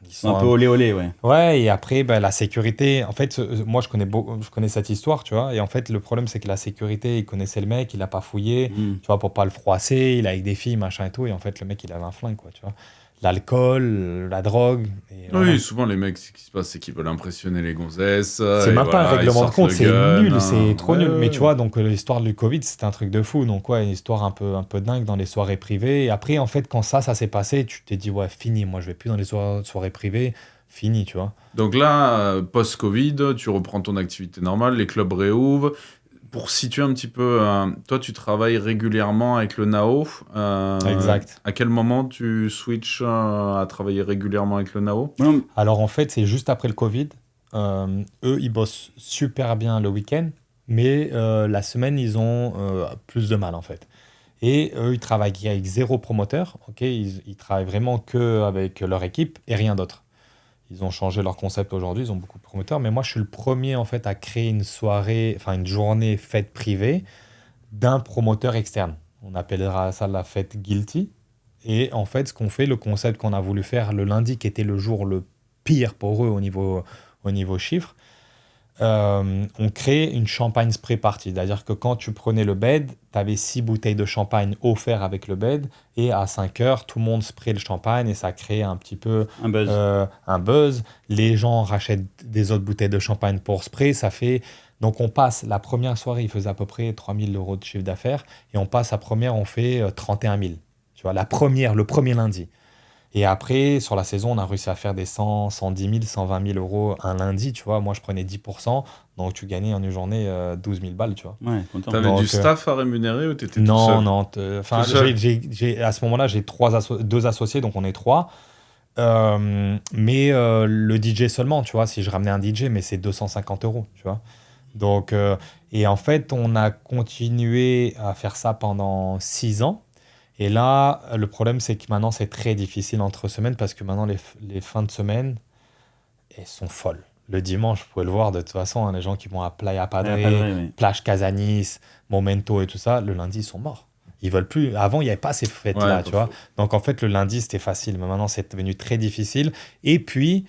ils C'est un peu olé olé, ouais. Ouais, et après, la sécurité, en fait, moi, je connais cette histoire, tu vois, et en fait, le problème, c'est que la sécurité, il connaissait le mec, il l'a pas fouillé, Mm. tu vois, pour pas le froisser, il est avec des filles, machin et tout, et en fait, le mec, il avait un flingue, quoi, tu vois. L'alcool, la drogue, et voilà. Oui, souvent les mecs, ce qui se passe, c'est qu'ils veulent impressionner les gonzesses. C'est même pas un règlement de compte, c'est nul, c'est hein. trop nul. Mais tu vois, donc l'histoire du Covid, c'était un truc de fou. Donc ouais, une histoire un peu dingue dans les soirées privées. Et après, en fait, quand ça s'est passé, tu t'es dit, ouais, fini, moi je vais plus dans les soirées privées, fini, tu vois. Donc là, post-Covid, tu reprends ton activité normale, les clubs réouvrent. Pour situer un petit peu, toi, tu travailles régulièrement avec le NAO. Exact. À quel moment tu switches à travailler régulièrement avec le NAO? Non, Alors en fait, c'est juste après le Covid. Eux, ils bossent super bien le week-end, mais la semaine, ils ont plus de mal en fait. Et eux, ils travaillent avec 0 promoteur. Ok, ils travaillent vraiment que avec leur équipe et rien d'autre. Ils ont changé leur concept aujourd'hui, ils ont beaucoup de promoteurs. Mais moi, je suis le premier en fait à créer une soirée, enfin une journée fête privée d'un promoteur externe. On appellera ça la fête Guilty. Et en fait, ce qu'on fait, le concept qu'on a voulu faire le lundi, qui était le jour le pire pour eux au niveau chiffre, on crée une champagne spray party. C'est-à-dire que quand tu prenais le bed, tu avais 6 bouteilles de champagne offertes avec le bed. Et à 5 heures, tout le monde spray le champagne et ça crée un petit peu un buzz. un buzz. Les gens rachètent des autres bouteilles de champagne pour spray. Ça fait... Donc on passe, la première soirée, il faisait à peu près 3 000 € de chiffre d'affaires. Et on passe à première, on fait 31 000. Tu Tu vois, le premier lundi. Et après, sur la saison, on a réussi à faire des 100, 110 000, 120 000 euros un lundi, tu vois. Moi, je prenais 10%, donc tu gagnais en une journée 12 000 balles, tu vois. Ouais, content. T'avais Donc, du staff à rémunérer ou t'étais tout Non, seul? non. Enfin, Tout seul. à ce moment-là, j'ai deux associés, donc on est trois. Mais le DJ seulement, tu vois, si je ramenais un DJ, mais c'est 250 euros, tu vois. Donc, et en fait, on a continué à faire ça pendant 6 ans. Et là, le problème, c'est que maintenant, c'est très difficile entre semaines parce que maintenant, les fins de semaine, elles sont folles. Le dimanche, vous pouvez le voir de toute façon, hein, les gens qui vont à Playa Padre, Plage Casanis, Momento et tout ça, le lundi, ils sont morts. Ils veulent plus. Avant, il n'y avait pas ces fêtes-là, Ouais, tu vois. Donc, en fait, le lundi, c'était facile. Mais maintenant, c'est devenu très difficile. Et puis,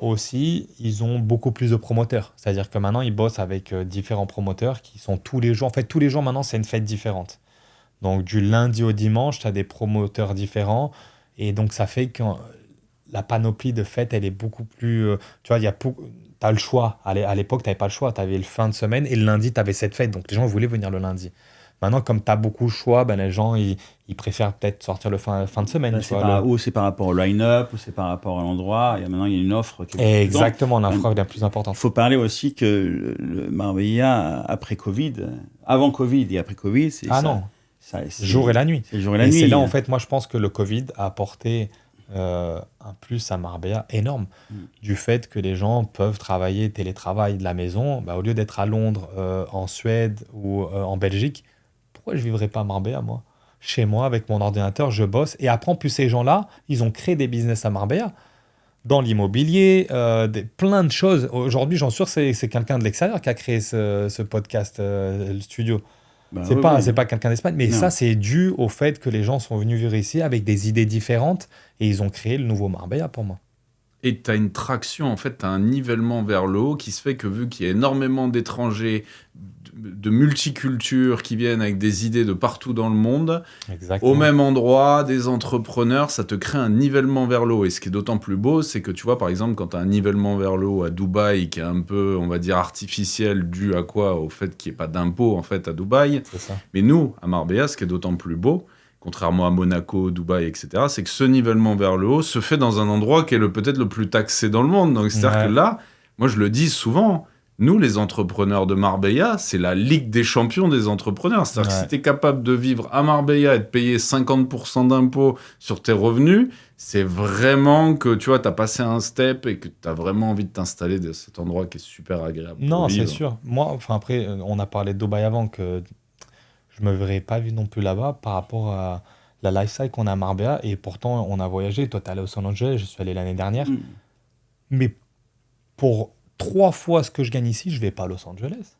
aussi, ils ont beaucoup plus de promoteurs. C'est-à-dire que maintenant, ils bossent avec différents promoteurs qui sont tous les jours. En fait, tous les jours, maintenant, c'est une fête différente. Donc, du lundi au dimanche, tu as des promoteurs différents. Et donc, ça fait que la panoplie de fêtes, elle est beaucoup plus. Tu vois, tu as le choix. À l'époque, tu n'avais pas le choix. Tu avais le fin de semaine et le lundi, tu avais cette fête. Donc, les gens voulaient venir le lundi. Maintenant, comme tu as beaucoup de choix, ben, les gens, ils préfèrent peut-être sortir le fin de semaine. Là, Tu vois, ou c'est par rapport au line-up, ou c'est par rapport à l'endroit. Et maintenant, il y a une offre qui est plus Exactement, la grande. preuve la plus Il importante. faut parler aussi que le Marbella, après Covid, avant Covid et après Covid, c'est Ah ça. non, C'est jour et la nuit. C'est le jour et la Et nuit. c'est là, en fait, moi, je pense que le Covid a apporté un plus à Marbella énorme. Du fait que les gens peuvent travailler, télétravail de la maison, bah, au lieu d'être à Londres, en Suède ou en Belgique, pourquoi je ne vivrais pas à Marbella, moi? Chez moi, avec mon ordinateur, je bosse. Et après, en plus, ces gens-là, ils ont créé des business à Marbella. Dans l'immobilier, plein de choses. Aujourd'hui, j'en suis sûr, c'est quelqu'un de l'extérieur qui a créé ce podcast, le studio. Bah, C'est oui, pas, oui. c'est pas quelqu'un d'Espagne, mais Non. ça, c'est dû au fait que les gens sont venus vivre ici avec des idées différentes et ils ont créé le nouveau Marbella pour moi. Et tu as une traction, en fait, tu as un nivellement vers le haut qui se fait que vu qu'il y a énormément d'étrangers, de multicultures qui viennent avec des idées de partout dans le monde, Exactement. au même endroit, des entrepreneurs, ça te crée un nivellement vers le haut. Et ce qui est d'autant plus beau, c'est que tu vois, par exemple, quand tu as un nivellement vers le haut à Dubaï, qui est un peu, on va dire, artificiel, dû à quoi? Au fait qu'il n'y ait pas d'impôt, en fait, à Dubaï. C'est ça. Mais nous, à Marbella, ce qui est d'autant plus beau, contrairement à Monaco, Dubaï, etc., c'est que ce nivellement vers le haut se fait dans un endroit qui est peut-être le plus taxé dans le monde. Donc, c'est-à-dire que là, moi, je le dis souvent, nous, les entrepreneurs de Marbella, c'est la Ligue des champions des entrepreneurs. C'est-à-dire que si tu es capable de vivre à Marbella et de payer 50% d'impôts sur tes revenus, c'est vraiment que, tu vois, tu as passé un step et que tu as vraiment envie de t'installer dans cet endroit qui est super agréable. Non, c'est sûr. Moi, enfin, après, on a parlé de Dubaï avant, que je me verrais pas vu non plus là-bas par rapport à la lifestyle qu'on a à Marbella. Et pourtant, on a voyagé. Toi, tu es allé au Los Angeles, je suis allé l'année dernière. Mais pour 3 fois ce que je gagne ici, je vais pas à Los Angeles.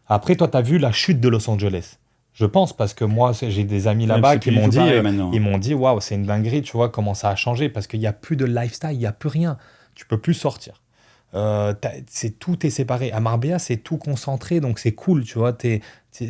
Après, toi, tu as vu la chute de Los Angeles. Je pense, parce que moi, j'ai des amis là-bas qui m'ont dit, waouh, c'est une dinguerie, tu vois, comment ça a changé, parce qu'il n'y a plus de lifestyle, il n'y a plus rien. Tu peux plus sortir. Tout est séparé. À Marbella, c'est tout concentré, donc c'est cool, tu vois.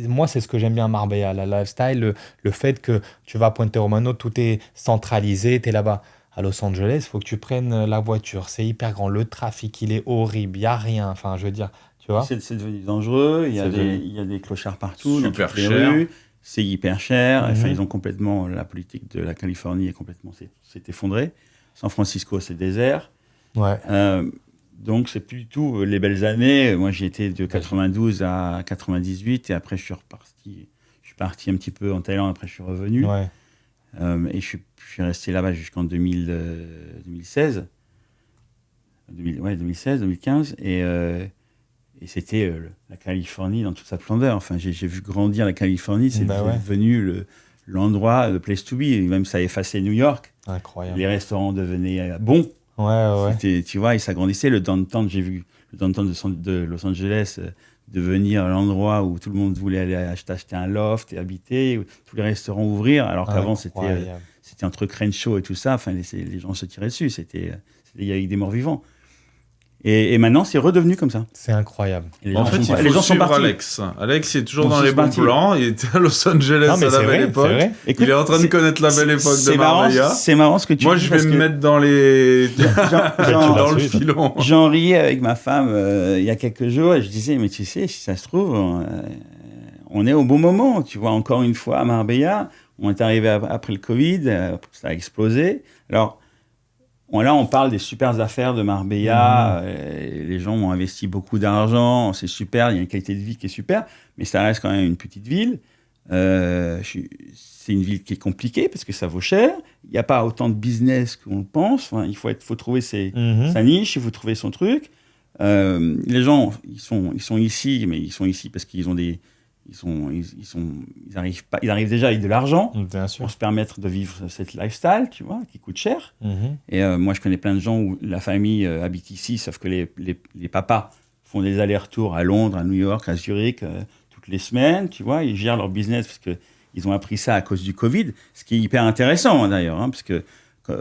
Moi, c'est ce que j'aime bien à Marbella, la lifestyle, le fait que tu vas à Puente Romano, tout est centralisé, tu es là-bas. À Los Angeles, il faut que tu prennes la voiture, c'est hyper grand, le trafic, il est horrible, il n'y a rien, enfin, je veux dire, tu vois. C'est devenu dangereux, il y a des clochards partout, super dans toutes les cher. rues, c'est hyper cher. Mhm. Enfin, ils ont complètement, la politique de la Californie est complètement s'est effondrée. San Francisco, c'est désert. Ouais. Donc, c'est plus du tout les belles années. Moi, j'y étais de 92 à 98 et après, je suis parti un petit peu en Thaïlande, après, je suis revenu. Ouais. Et je suis resté là-bas jusqu'en 2016. 2016, 2015. Et c'était la Californie dans toute sa splendeur. Enfin, j'ai vu grandir la Californie. C'est devenu l'endroit, le place to be. Et même, ça a effacé New York. Incroyable. Les restaurants devenaient bons. Ouais. Tu vois, ils s'agrandissaient. Le downtown, j'ai vu le downtown de Los Angeles devenir l'endroit où tout le monde voulait aller acheter un loft et habiter, où tous les restaurants ouvrir, alors qu'avant, c'était entre Crenshaw et tout ça. Enfin, les gens se tiraient dessus. Il y avait des morts vivants. Et maintenant, c'est redevenu comme ça. C'est incroyable. En fait, les gens sont partis. Alex, il est toujours dans les bons plans. Il était à Los Angeles à la belle époque. Il est en train de connaître la belle époque de Marbella. C'est marrant ce que tu dis. Moi, je vais me mettre dans le filon. J'en riais avec ma femme il y a quelques jours et je disais, mais tu sais, si ça se trouve, on est au bon moment. Tu vois, encore une fois, à Marbella, On est arrivé après le Covid, ça a explosé. Alors, là, on parle des super affaires de Marbella. Les gens ont investi beaucoup d'argent. C'est super, il y a une qualité de vie qui est super. Mais ça reste quand même une petite ville. C'est une ville qui est compliquée parce que ça vaut cher. Il n'y a pas autant de business qu'on le pense. Enfin, il faut trouver sa niche, il faut trouver son truc. Les gens, ils sont ici, mais ils sont ici parce qu'ils ont ils arrivent déjà avec de l'argent Bien sûr. pour se permettre de vivre cette lifestyle, tu vois, qui coûte cher. Et moi, je connais plein de gens où la famille habite ici, sauf que les papas font des allers-retours à Londres, à New York, à Zurich, toutes les semaines, tu vois. Ils gèrent leur business parce qu'ils ont appris ça à cause du Covid, ce qui est hyper intéressant, d'ailleurs, hein, parce que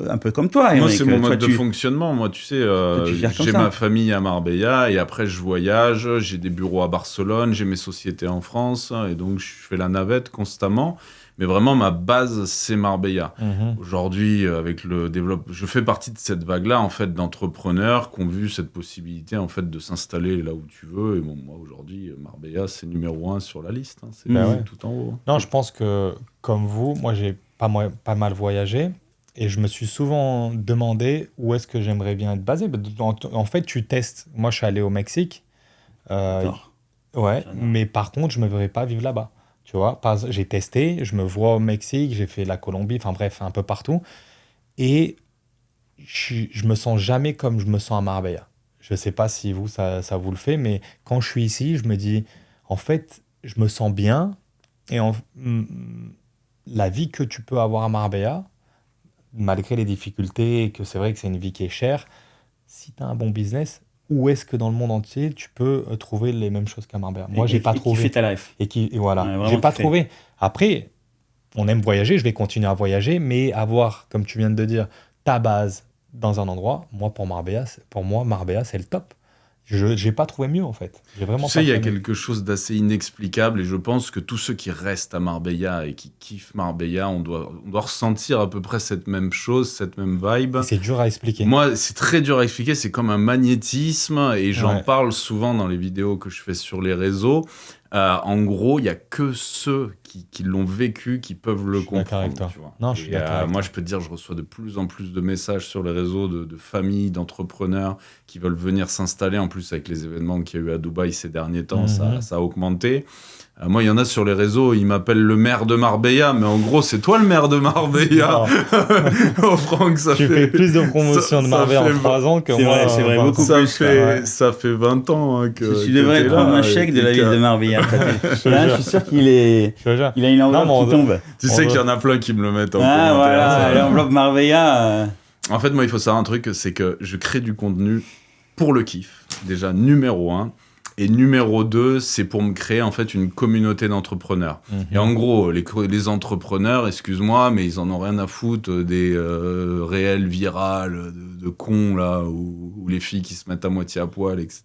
un peu comme toi, Moi, Émeric, c'est mon mode de fonctionnement. Moi, tu sais, tu gères comme j'ai ça. ma famille à Marbella et après, je voyage. J'ai des bureaux à Barcelone, j'ai mes sociétés en France et donc, je fais la navette constamment. Mais vraiment, ma base, c'est Marbella. Aujourd'hui, avec le développement, je fais partie de cette vague-là, en fait, d'entrepreneurs qui ont vu cette possibilité, en fait, de s'installer là où tu veux. Et bon, moi, aujourd'hui, Marbella, c'est numéro 1 sur la liste. Hein. C'est Ouais. tout en haut. Non, je pense que, comme vous, moi, j'ai pas mal voyagé. Et je me suis souvent demandé où est-ce que j'aimerais bien être basé. En fait, tu testes. Moi, je suis allé au Mexique. J'adore. Ouais, J'adore. mais par contre, je ne me verrais pas vivre là-bas. Tu vois, j'ai testé, je me vois au Mexique, j'ai fait la Colombie, enfin bref, un peu partout. Et je me sens jamais comme je me sens à Marbella. Je ne sais pas si vous, ça vous le fait, mais quand je suis ici, je me dis, en fait, je me sens bien. Et la vie que tu peux avoir à Marbella, malgré les difficultés, et que c'est vrai que c'est une vie qui est chère, si tu as un bon business, où est-ce que dans le monde entier tu peux trouver les mêmes choses qu'à Marbella? Moi, j'ai pas trouvé. Qui fait ta life. Et voilà, Ouais, vraiment j'ai pas kiffé. trouvé. Après, on aime voyager, je vais continuer à voyager, mais avoir, comme tu viens de dire, ta base dans un endroit, pour moi, Marbella, c'est le top. Je n'ai pas trouvé mieux, en fait. J'ai vraiment Tu sais, pas il y a trouvé mieux. quelque chose d'assez inexplicable et je pense que tous ceux qui restent à Marbella et qui kiffent Marbella, on doit ressentir à peu près cette même chose, cette même vibe. Et c'est dur à expliquer. Moi, c'est très dur à expliquer, c'est comme un magnétisme et j'en Ouais. parle souvent dans les vidéos que je fais sur les réseaux. En gros, il y a que ceux qui l'ont vécu qui peuvent le Je suis d'accord avec comprendre. toi. Tu vois. Non, je suis d'accord avec moi, toi. je peux te dire, je reçois de plus en plus de messages sur les réseaux de familles, d'entrepreneurs qui veulent venir s'installer. En plus, avec les événements qu'il y a eu à Dubaï ces derniers temps, ça a augmenté. Moi, il y en a sur les réseaux, ils m'appellent le maire de Marbella, mais en gros, c'est toi le maire de Marbella. Oh, Franck, ça Tu fait... fais plus de promotion de ça Marbella fait en 3 ans que C'est moi. vrai, c'est vrai, en beaucoup 20. plus. Ouais. Ça fait 20 ans hein, que Tu devrais t'es prendre là, un chèque de et la ville de Marbella. Là, je suis sûr qu'il Je te jure. a une enveloppe Non, mais qui tombe. Tu sais qu'il y en a plein qui me le mettent en Ah, commentaire. voilà, l'enveloppe Marbella. En fait, moi, il faut savoir un truc, c'est que je crée du contenu pour le kiff. Déjà, numéro 1. Et numéro 2, c'est pour me créer en fait une communauté d'entrepreneurs. Et en gros, les entrepreneurs, excuse-moi, mais ils en ont rien à foutre des réels virales de cons là, ou les filles qui se mettent à moitié à poil, etc.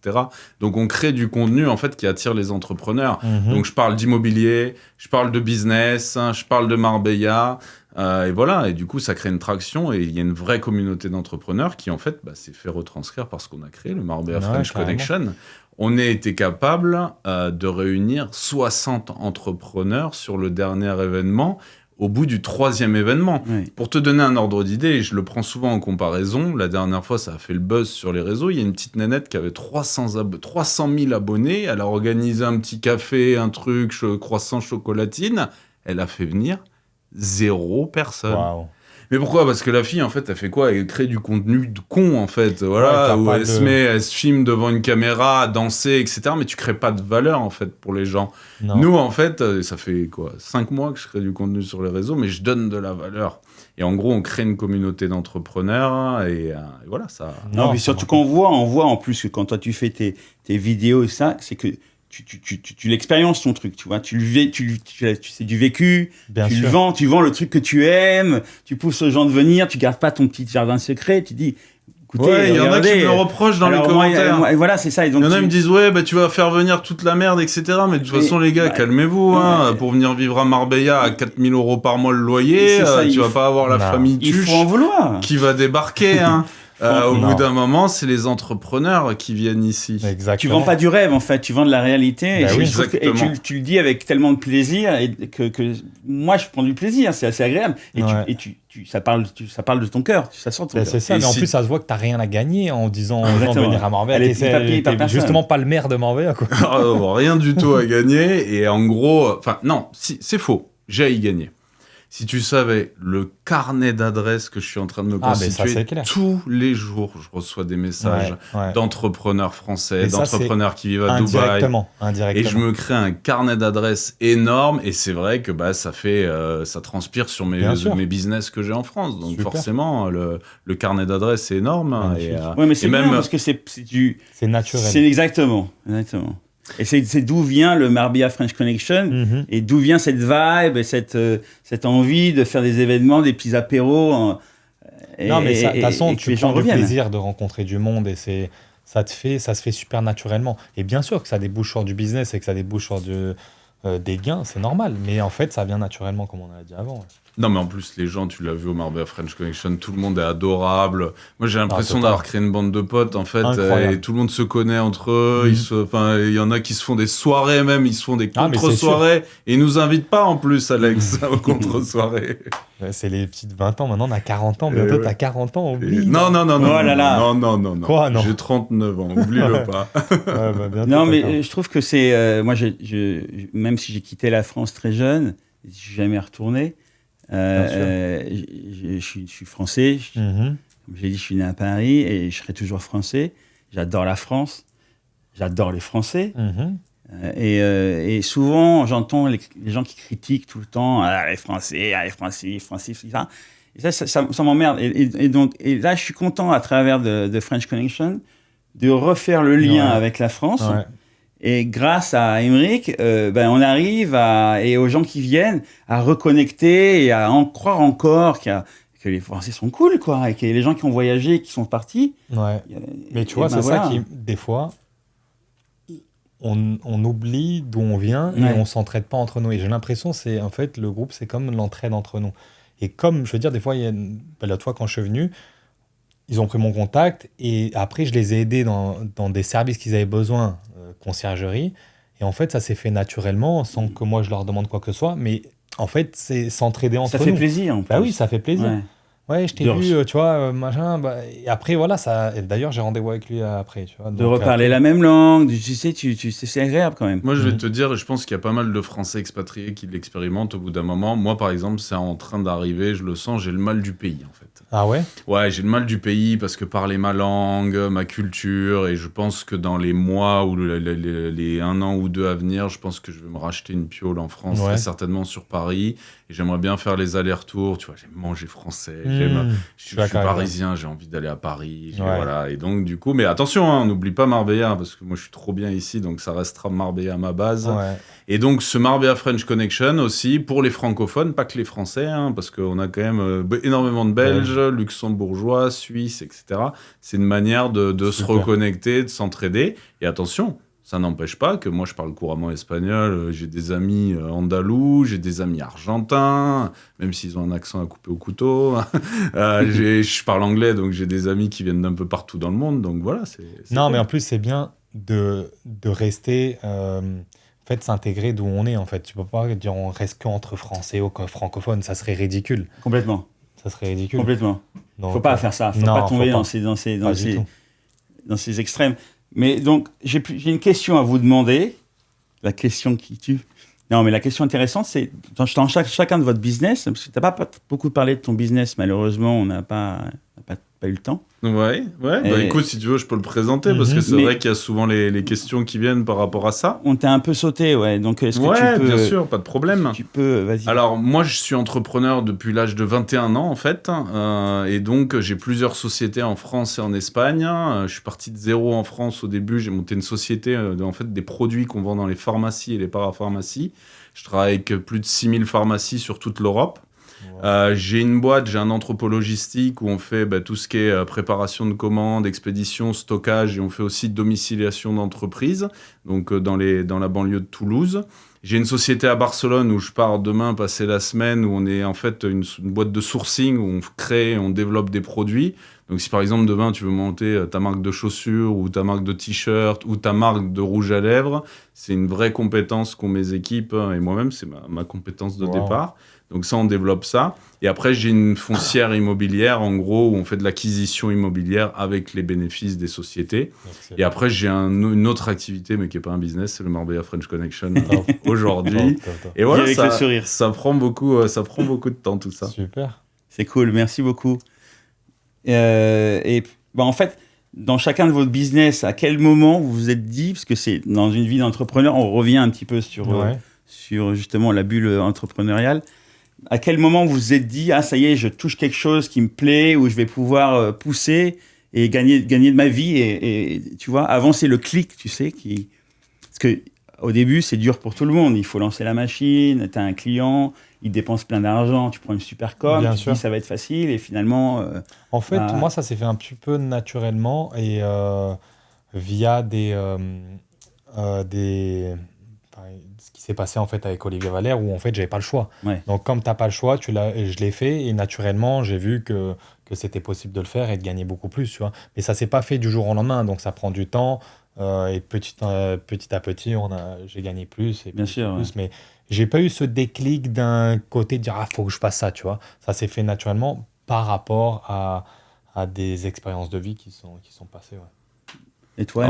Donc on crée du contenu en fait qui attire les entrepreneurs. Donc je parle d'immobilier, je parle de business, je parle de Marbella. Et voilà, et du coup, ça crée une traction et il y a une vraie communauté d'entrepreneurs qui, en fait, s'est fait retranscrire par ce qu'on a créé, le Marbella French Connection. On a été capable de réunir 60 entrepreneurs sur le dernier événement au bout du 3e événement. Oui. Pour te donner un ordre d'idée, et je le prends souvent en comparaison, la dernière fois, ça a fait le buzz sur les réseaux, il y a une petite nénette qui avait 300 000 abonnés, elle a organisé un petit café, un truc, croissant chocolatine, elle a fait venir 0 personne. Waouh. Mais pourquoi? Parce que la fille, en fait, elle fait quoi? Elle crée du contenu de con, en fait. Voilà, Ouais, où elle se filme devant une caméra, à danser, etc. Mais tu crées pas de valeur, en fait, pour les gens. Non. Nous, en fait, ça fait quoi? 5 mois que je crée du contenu sur les réseaux, mais je donne de la valeur. Et en gros, on crée une communauté d'entrepreneurs et voilà, ça... Non, mais surtout qu'on voit en plus que quand toi tu fais tes vidéos et ça, c'est que tu l'expériences ton truc, tu vois, c'est du vécu, Bien tu sûr. le vends, tu vends le truc que tu aimes, tu pousses aux gens de venir, tu gardes pas ton petit jardin secret, tu dis, écoutez, Ouais, il y en a qui regardez, me le reprochent dans les alors moi, commentaires. et voilà, c'est ça. Et donc Il y en a qui me disent, ouais, tu vas faire venir toute la merde, etc. Mais de toute façon, les gars, calmez-vous. Hein, pour venir vivre à Marbella à 4 000 € par mois le loyer, C'est ça, tu vas pas avoir la famille il tuche faut en vouloir. qui va débarquer. Hein. Au Non. bout d'un moment, c'est les entrepreneurs qui viennent ici. Tu Exactement. vends pas du rêve, en fait, tu vends de la réalité. Bah et oui, je trouve que- exactement. tu le dis avec tellement de plaisir et que moi, je prends du plaisir, c'est assez agréable. Et, Ouais. ça parle de ton cœur, ça sort de ton Ben, cœur. c'est ça, Et mais en si- plus, ça se voit que t'as rien à gagner en disant aux gens de Exactement. venir à Marbella. Elle est T'es- pas payée par t'es personne. justement pas le maire de Marbella, quoi. Rien du tout à gagner. Et en gros, enfin, non, c'est faux. J'ai à y gagner. Si tu savais le carnet d'adresses que je suis en train de me Ah, mais ça, constituer, c'est clair. tous les jours, je reçois des messages Ouais. d'entrepreneurs français, Et ça, d'entrepreneurs qui vivent à Dubaï. Indirectement. Et je me crée un carnet d'adresses énorme. Et c'est vrai que ça fait, ça transpire sur Bien sûr. mes business que j'ai en France. Donc Super. forcément, le carnet d'adresses est énorme. Magnifique. Ouais, mais c'est et bien même- parce que c'est du. C'est naturel. C'est exactement. Et c'est d'où vient le Marbella French Connection Mhm. et d'où vient cette vibe et cette envie de faire des événements, des petits apéros. Non, mais ça, de toute façon, et que tu les gens prends du reviennent. plaisir de rencontrer du monde et ça se fait super naturellement. Et bien sûr que ça débouche sur du business et que ça débouche sur des gains, c'est normal. Mais en fait, ça vient naturellement, comme on a dit avant. Ouais. Non, mais en plus, les gens, tu l'as vu au Marbella French Connection, tout le monde est adorable. Moi, j'ai l'impression total. d'avoir créé une bande de potes, en fait, Incroyable. et tout le monde se connaît entre eux. Mhm. Il y en a qui se font des soirées même, ils se font des Ah, mais c'est contre-soirées. Et ils nous invitent pas, en plus, Alex, aux contre-soirées. Ouais, c'est les petites 20 ans. Maintenant, on a 40 ans. Bientôt, ouais. t'as 40 ans. Et- Oublie. Non, non, non, non. Oh là là. Non. Quoi, non. J'ai 39 ans, oublie-le pas. Ouais, bah, bientôt, Non, t'as mais 40. je trouve que c'est. Moi, même si j'ai quitté la France très jeune, je suis jamais retourné. Je suis français. Mhm. Comme j'ai dit, je suis né à Paris et je serai toujours français. J'adore la France. J'adore les Français. Mhm. Et souvent, j'entends les gens qui critiquent tout le temps les Français, tout ça. Et ça m'emmerde. Et là, je suis content, à travers de French Connection, de refaire le lien Ouais. avec la France. Ouais. Et grâce à Émeric, on arrive et aux gens qui viennent à reconnecter et à en croire encore que les Français sont cool, quoi, et que les gens qui ont voyagé, qui sont partis. Ouais. Mais tu vois, c'est ça qui, des fois, on oublie d'où on vient et Ouais. on s'entraide pas entre nous. Et j'ai l'impression, c'est en fait, le groupe, c'est comme l'entraide entre nous. Et comme, je veux dire, des fois, l'autre fois, quand je suis venu, ils ont pris mon contact et après, je les ai aidés dans des services qu'ils avaient besoin, conciergerie. Et en fait, ça s'est fait naturellement, sans que moi, je leur demande quoi que ce soit. Mais en fait, c'est s'entraider entre Ça fait nous. plaisir. En Bah plus. oui, ça fait plaisir. Ouais. Ouais, je t'ai De vu, tu vois, machin. Et après, voilà, ça. Et d'ailleurs, j'ai rendez-vous avec lui après, tu vois. De Donc, reparler la même langue, tu sais, c'est agréable quand même. Moi, je vais Mhm. te dire, je pense qu'il y a pas mal de Français expatriés qui l'expérimentent au bout d'un moment. Moi, par exemple, c'est en train d'arriver, je le sens, j'ai le mal du pays, en fait. Ah ouais? Ouais, j'ai le mal du pays parce que parler ma langue, ma culture, et je pense que dans les mois ou les 1 an ou 2 à venir, je pense que je vais me racheter une piole en France, Ouais. très certainement sur Paris, et j'aimerais bien faire les allers-retours, tu vois, j'aime manger français, Mmh, je suis d'accord avec toi. parisien, j'ai envie d'aller à Paris, Ouais. voilà, et donc du coup, mais attention, hein, n'oublie pas Marbella, parce que moi je suis trop bien ici, donc ça restera Marbella ma base. Ouais. Et donc, ce Marbella French Connection aussi, pour les francophones, pas que les Français, hein, parce qu'on a quand même énormément de Belges, luxembourgeois, Suisses, etc. C'est une manière de se Super. reconnecter, de s'entraider. Et attention, ça n'empêche pas que moi, je parle couramment espagnol, j'ai des amis andalous, j'ai des amis argentins, même s'ils ont un accent à couper au couteau. Je parle anglais, donc j'ai des amis qui viennent d'un peu partout dans le monde. Donc voilà, c'est Non, cool. mais en plus, c'est bien de rester, en fait, s'intégrer d'où on est, en fait. Tu peux pas dire on reste qu'entre français ou que francophones, ça serait ridicule. Complètement. Ça serait ridicule. Complètement. Donc, Faut pas faire ça. Faut non, pas tomber faut dans pas. ces Pas du tout. extrêmes. Mais donc, j'ai une question à vous demander. La question qui tue. Non, mais la question intéressante, c'est dans chacun de votre business, parce que tu n'as pas beaucoup parlé de ton business, malheureusement, on n'a pas eu le temps. Ouais. Bah Et- écoute, si tu veux, je peux le présenter, parce que c'est Mais- vrai qu'il y a souvent les questions qui viennent par rapport à ça. On t'a un peu sauté, ouais. Donc, est-ce que Ouais, tu peux... bien sûr, pas de problème. Tu peux, vas-y. Alors, moi, je suis entrepreneur depuis l'âge de 21 ans, en fait. Et donc, j'ai plusieurs sociétés en France et en Espagne. Je suis parti de zéro en France au début. J'ai monté une société, en fait, des produits qu'on vend dans les pharmacies et les parapharmacies. Je travaille avec plus de 6000 pharmacies sur toute l'Europe. J'ai une boîte, j'ai un entrepôt logistique où on fait tout ce qui est préparation de commandes, expédition, stockage, et on fait aussi domiciliation d'entreprise, donc dans la banlieue de Toulouse. J'ai une société à Barcelone où je pars demain passer la semaine, où on est en fait une boîte de sourcing, où on crée et on développe des produits. Donc si par exemple demain tu veux monter ta marque de chaussures ou ta marque de t-shirt ou ta marque de rouge à lèvres, c'est une vraie compétence qu'ont mes équipes et moi-même, c'est ma compétence de départ. Donc ça, on développe ça. Et après, j'ai une foncière immobilière, en gros, où on fait de l'acquisition immobilière avec les bénéfices des sociétés. Excellent. Et après, j'ai une autre activité, mais qui n'est pas un business, c'est le Marbella French Connection aujourd'hui. Et voilà, ça prend beaucoup de temps, tout ça. Super. C'est cool, merci beaucoup. En fait, dans chacun de votre business, à quel moment vous vous êtes dit, parce que c'est dans une vie d'entrepreneur, on revient un petit peu sur justement la bulle entrepreneuriale, à quel moment vous vous êtes dit, ah ça y est, je touche quelque chose qui me plaît, où je vais pouvoir pousser et gagner de ma vie et tu vois, avancer le clic, tu sais, parce que au début, c'est dur pour tout le monde. Il faut lancer la machine, tu as un client, il dépense plein d'argent, tu prends une super com, tu te dis ça va être facile et finalement... en fait, moi, ça s'est fait un petit peu naturellement et via ce qui s'est passé en fait avec Olivier Valère où en fait, j'avais pas le choix. Ouais. Donc, comme tu n'as pas le choix, je l'ai fait et naturellement, j'ai vu que c'était possible de le faire et de gagner beaucoup plus. Tu vois. Mais ça ne s'est pas fait du jour au lendemain, donc ça prend du temps. Et petit à petit, j'ai gagné plus. Et bien sûr. Plus, mais j'ai pas eu ce déclic d'un côté de dire faut que je fasse ça, tu vois. Ça s'est fait naturellement par rapport à des expériences de vie qui sont passées. Ouais. Et toi,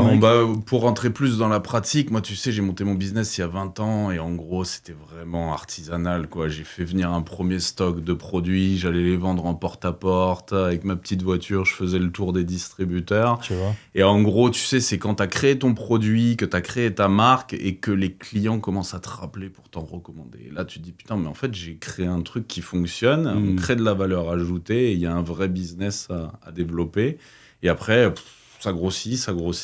pour rentrer plus dans la pratique, moi, tu sais, j'ai monté mon business il y a 20 ans et en gros, c'était vraiment artisanal, quoi. J'ai fait venir un premier stock de produits, j'allais les vendre en porte-à-porte. Avec ma petite voiture, je faisais le tour des distributeurs. Tu vois. Et en gros, tu sais, c'est quand tu as créé ton produit, que tu as créé ta marque et que les clients commencent à te rappeler pour t'en recommander. Et là, tu te dis, putain, mais en fait, j'ai créé un truc qui fonctionne, on crée de la valeur ajoutée et il y a un vrai business à développer. Et après... ça grossit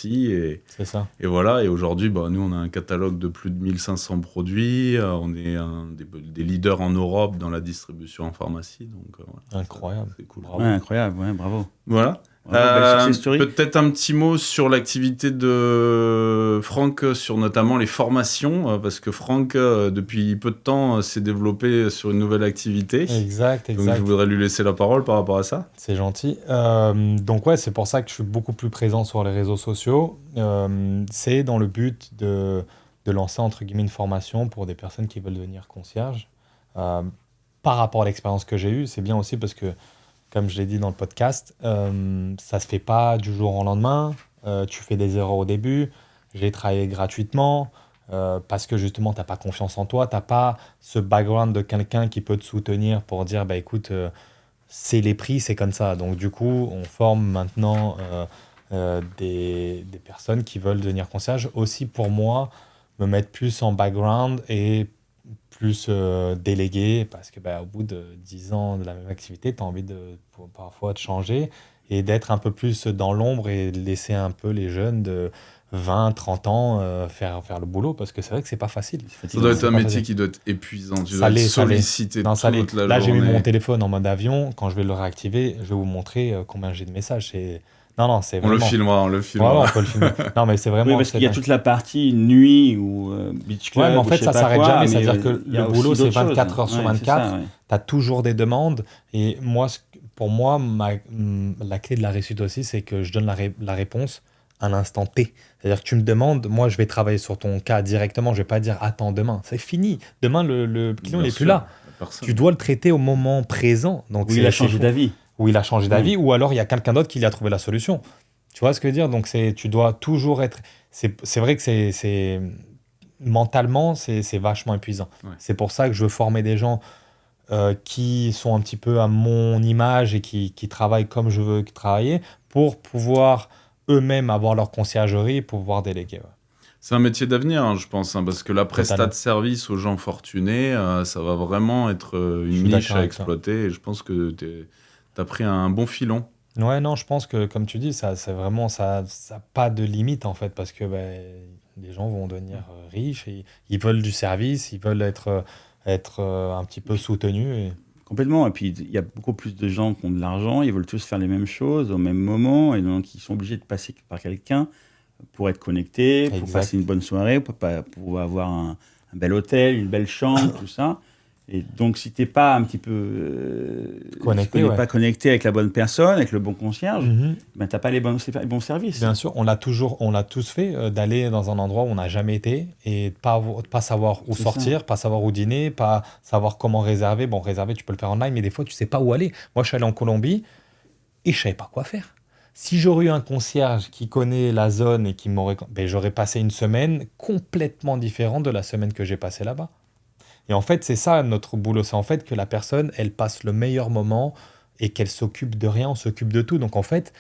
et, c'est ça. Et voilà. Et aujourd'hui, nous, on a un catalogue de plus de 1500 produits. On est un des leaders en Europe dans la distribution en pharmacie. Donc, voilà, incroyable. C'est cool. Ouais, incroyable, ouais, bravo. Voilà. Peut-être un petit mot sur l'activité de Franck, sur notamment les formations, parce que Franck, depuis peu de temps, s'est développé sur une nouvelle activité. Exact. Donc je voudrais lui laisser la parole par rapport à ça. C'est gentil. Donc ouais, c'est pour ça que je suis beaucoup plus présent sur les réseaux sociaux. C'est dans le but de lancer, entre guillemets, une formation pour des personnes qui veulent devenir concierges. Par rapport à l'expérience que j'ai eue, c'est bien aussi parce que comme je l'ai dit dans le podcast, ça ne se fait pas du jour au lendemain. Tu fais des erreurs au début. J'ai travaillé gratuitement parce que justement, tu n'as pas confiance en toi. Tu n'as pas ce background de quelqu'un qui peut te soutenir pour dire écoute, c'est les prix, c'est comme ça. Donc, du coup, on forme maintenant des personnes qui veulent devenir concierge. Aussi, pour moi, me mettre plus en background et plus délégué, parce que au bout de 10 ans de la même activité, tu as envie parfois de changer et d'être un peu plus dans l'ombre et laisser un peu les jeunes de 20, 30 ans faire le boulot, parce que c'est vrai que c'est pas facile. Ça doit être un métier qui doit être épuisant, tu dois être sollicité toute la journée. Là, j'ai mis mon téléphone en mode avion, quand je vais le réactiver, je vais vous montrer combien j'ai de messages. Non, c'est vraiment... On le filmera. Ouais, on peut le filmer. Non, mais c'est vraiment... Oui, parce qu'il y a toute la partie nuit ou beach club. Ouais, mais en fait, ça s'arrête jamais. C'est-à-dire que le boulot, c'est 24 choses. heures sur 24. Tu as toujours des demandes. Et moi, pour moi, la clé de la réussite aussi, c'est que je donne la réponse à l'instant T. C'est-à-dire que tu me demandes, moi, je vais travailler sur ton cas directement. Je vais pas dire, attends, demain. C'est fini. Demain, le client n'est plus là. Tu dois le traiter au moment présent. Donc, il a changé d'avis. Ou il a changé d'avis, ou alors il y a quelqu'un d'autre qui lui a trouvé la solution. Tu vois ce que je veux dire ? Donc, tu dois toujours être... C'est vrai que c'est mentalement, c'est vachement épuisant. Ouais. C'est pour ça que je veux former des gens qui sont un petit peu à mon image et qui travaillent comme je veux travailler pour pouvoir eux-mêmes avoir leur conciergerie et pouvoir déléguer. Ouais. C'est un métier d'avenir, je pense, parce que la prestat de service aux gens fortunés, ça va vraiment être une niche à exploiter. Et je pense que tu as pris un bon filon. Ouais, non, je pense que, comme tu dis, ça n'a pas de limite, en fait, parce que les gens vont devenir riches et ils veulent du service, ils veulent être un petit peu soutenus. Et... Complètement. Et puis, il y a beaucoup plus de gens qui ont de l'argent, ils veulent tous faire les mêmes choses au même moment, et donc ils sont obligés de passer par quelqu'un pour être connectés, pour passer une bonne soirée, pour avoir un bel hôtel, une belle chambre, tout ça. Et donc, si tu n'es pas un petit peu pas connecté avec la bonne personne, avec le bon concierge, ben, tu n'as pas les bons services. Bien sûr, on l'a tous fait, d'aller dans un endroit où on n'a jamais été et pas savoir où sortir, pas savoir où dîner, pas savoir comment réserver. Bon, réserver, tu peux le faire online, mais des fois, tu ne sais pas où aller. Moi, je suis allé en Colombie et je ne savais pas quoi faire. Si j'aurais eu un concierge qui connaît la zone et qui m'aurait... j'aurais passé une semaine complètement différente de la semaine que j'ai passée là-bas. Et en fait, c'est ça notre boulot. C'est en fait que la personne, elle passe le meilleur moment et qu'elle s'occupe de rien, on s'occupe de tout. Donc en fait,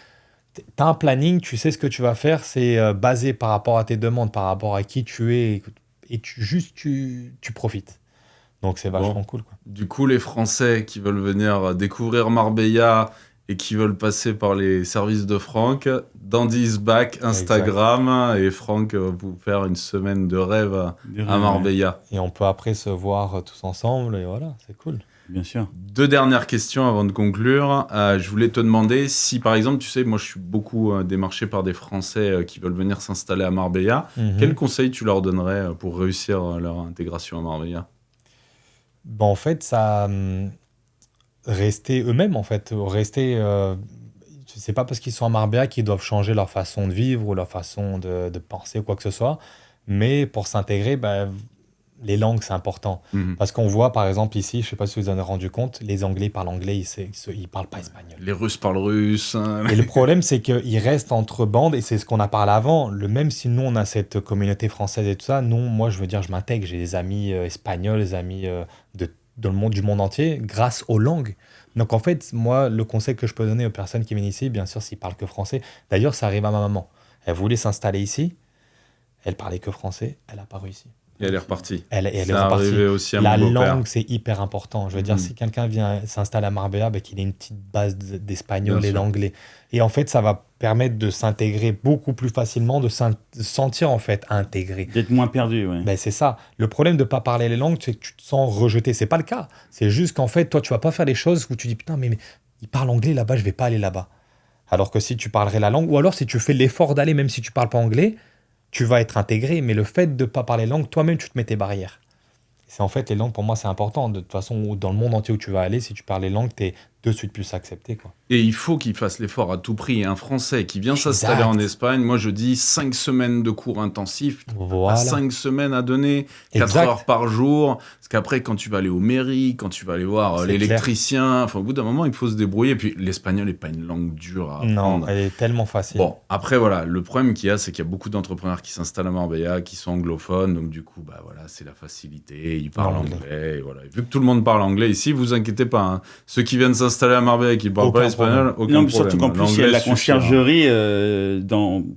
tu as un planning, tu sais ce que tu vas faire, c'est basé par rapport à tes demandes, par rapport à qui tu es, et tu profites. Donc c'est vachement cool, quoi. Du coup, les Français qui veulent venir découvrir Marbella et qui veulent passer par les services de Franck, Dandy is back, Instagram, et Franck va vous faire une semaine de rêve à Marbella. Et on peut après se voir tous ensemble, et voilà, c'est cool. Bien sûr. 2 dernières questions avant de conclure. Je voulais te demander si, par exemple, tu sais, moi je suis beaucoup démarché par des Français qui veulent venir s'installer à Marbella. Quel conseil tu leur donnerais pour réussir leur intégration à Marbella ? En fait, ça... rester eux-mêmes, en fait. C'est pas parce qu'ils sont à Marbella qu'ils doivent changer leur façon de vivre ou leur façon de penser ou quoi que ce soit. Mais pour s'intégrer, les langues, c'est important. Parce qu'on voit, par exemple, ici, je sais pas si vous en avez rendu compte, les Anglais parlent anglais, ils parlent pas espagnol. Les Russes parlent russe. Et le problème, c'est qu'ils restent entre bandes, et c'est ce qu'on a parlé avant. Même si nous, on a cette communauté française et tout ça, moi, je veux dire, je m'intègre. J'ai des amis espagnols, des amis dans le monde, du monde entier, grâce aux langues. Donc en fait, moi, le conseil que je peux donner aux personnes qui viennent ici, bien sûr, s'ils parlent que français, d'ailleurs, ça arrive à ma maman. Elle voulait s'installer ici, elle parlait que français, elle n'a pas réussi. Et elle est repartie. Elle est repartie. Aussi à la mon beau-père. langue, c'est hyper important. Je veux dire, si quelqu'un vient s'installer à Marbella, qu'il ait une petite base d'espagnol et d'anglais. Et en fait, ça va permettre de s'intégrer beaucoup plus facilement, de se sentir en fait intégré. D'être moins perdu, oui. C'est ça. Le problème de ne pas parler les langues, c'est que tu te sens rejeté. C'est pas le cas. C'est juste qu'en fait, toi, tu vas pas faire les choses où tu dis, putain, mais il parle anglais là-bas, je vais pas aller là-bas. Alors que si tu parlerais la langue, ou alors si tu fais l'effort d'aller, même si tu parles pas anglais, tu vas être intégré, mais le fait de ne pas parler langue, toi-même, tu te mets tes barrières. C'est en fait, les langues, pour moi, c'est important. De toute façon, dans le monde entier où tu vas aller, si tu parles les langues, tu es de suite plus accepté, quoi. Et il faut qu'il fasse l'effort à tout prix. Un Français qui vient s'installer en Espagne, moi je dis 5 semaines de cours intensifs, voilà. 5 semaines à donner, 4 heures par jour. Parce qu'après, quand tu vas aller aux mairies, quand tu vas aller voir l'électricien, au bout d'un moment, il faut se débrouiller. Et puis l'espagnol n'est pas une langue dure à apprendre. Non, elle est tellement facile. Bon, après, voilà, le problème qu'il y a, c'est qu'il y a beaucoup d'entrepreneurs qui s'installent à Marbella, qui sont anglophones. Donc du coup, c'est la facilité. Ils parlent anglais. Et voilà. Et vu que tout le monde parle anglais ici, vous inquiétez pas. Hein. Ceux qui viennent s'installer à Marbella et qui ne parlent pas espagnol, aucun problème. Surtout qu'en plus, il y a la conciergerie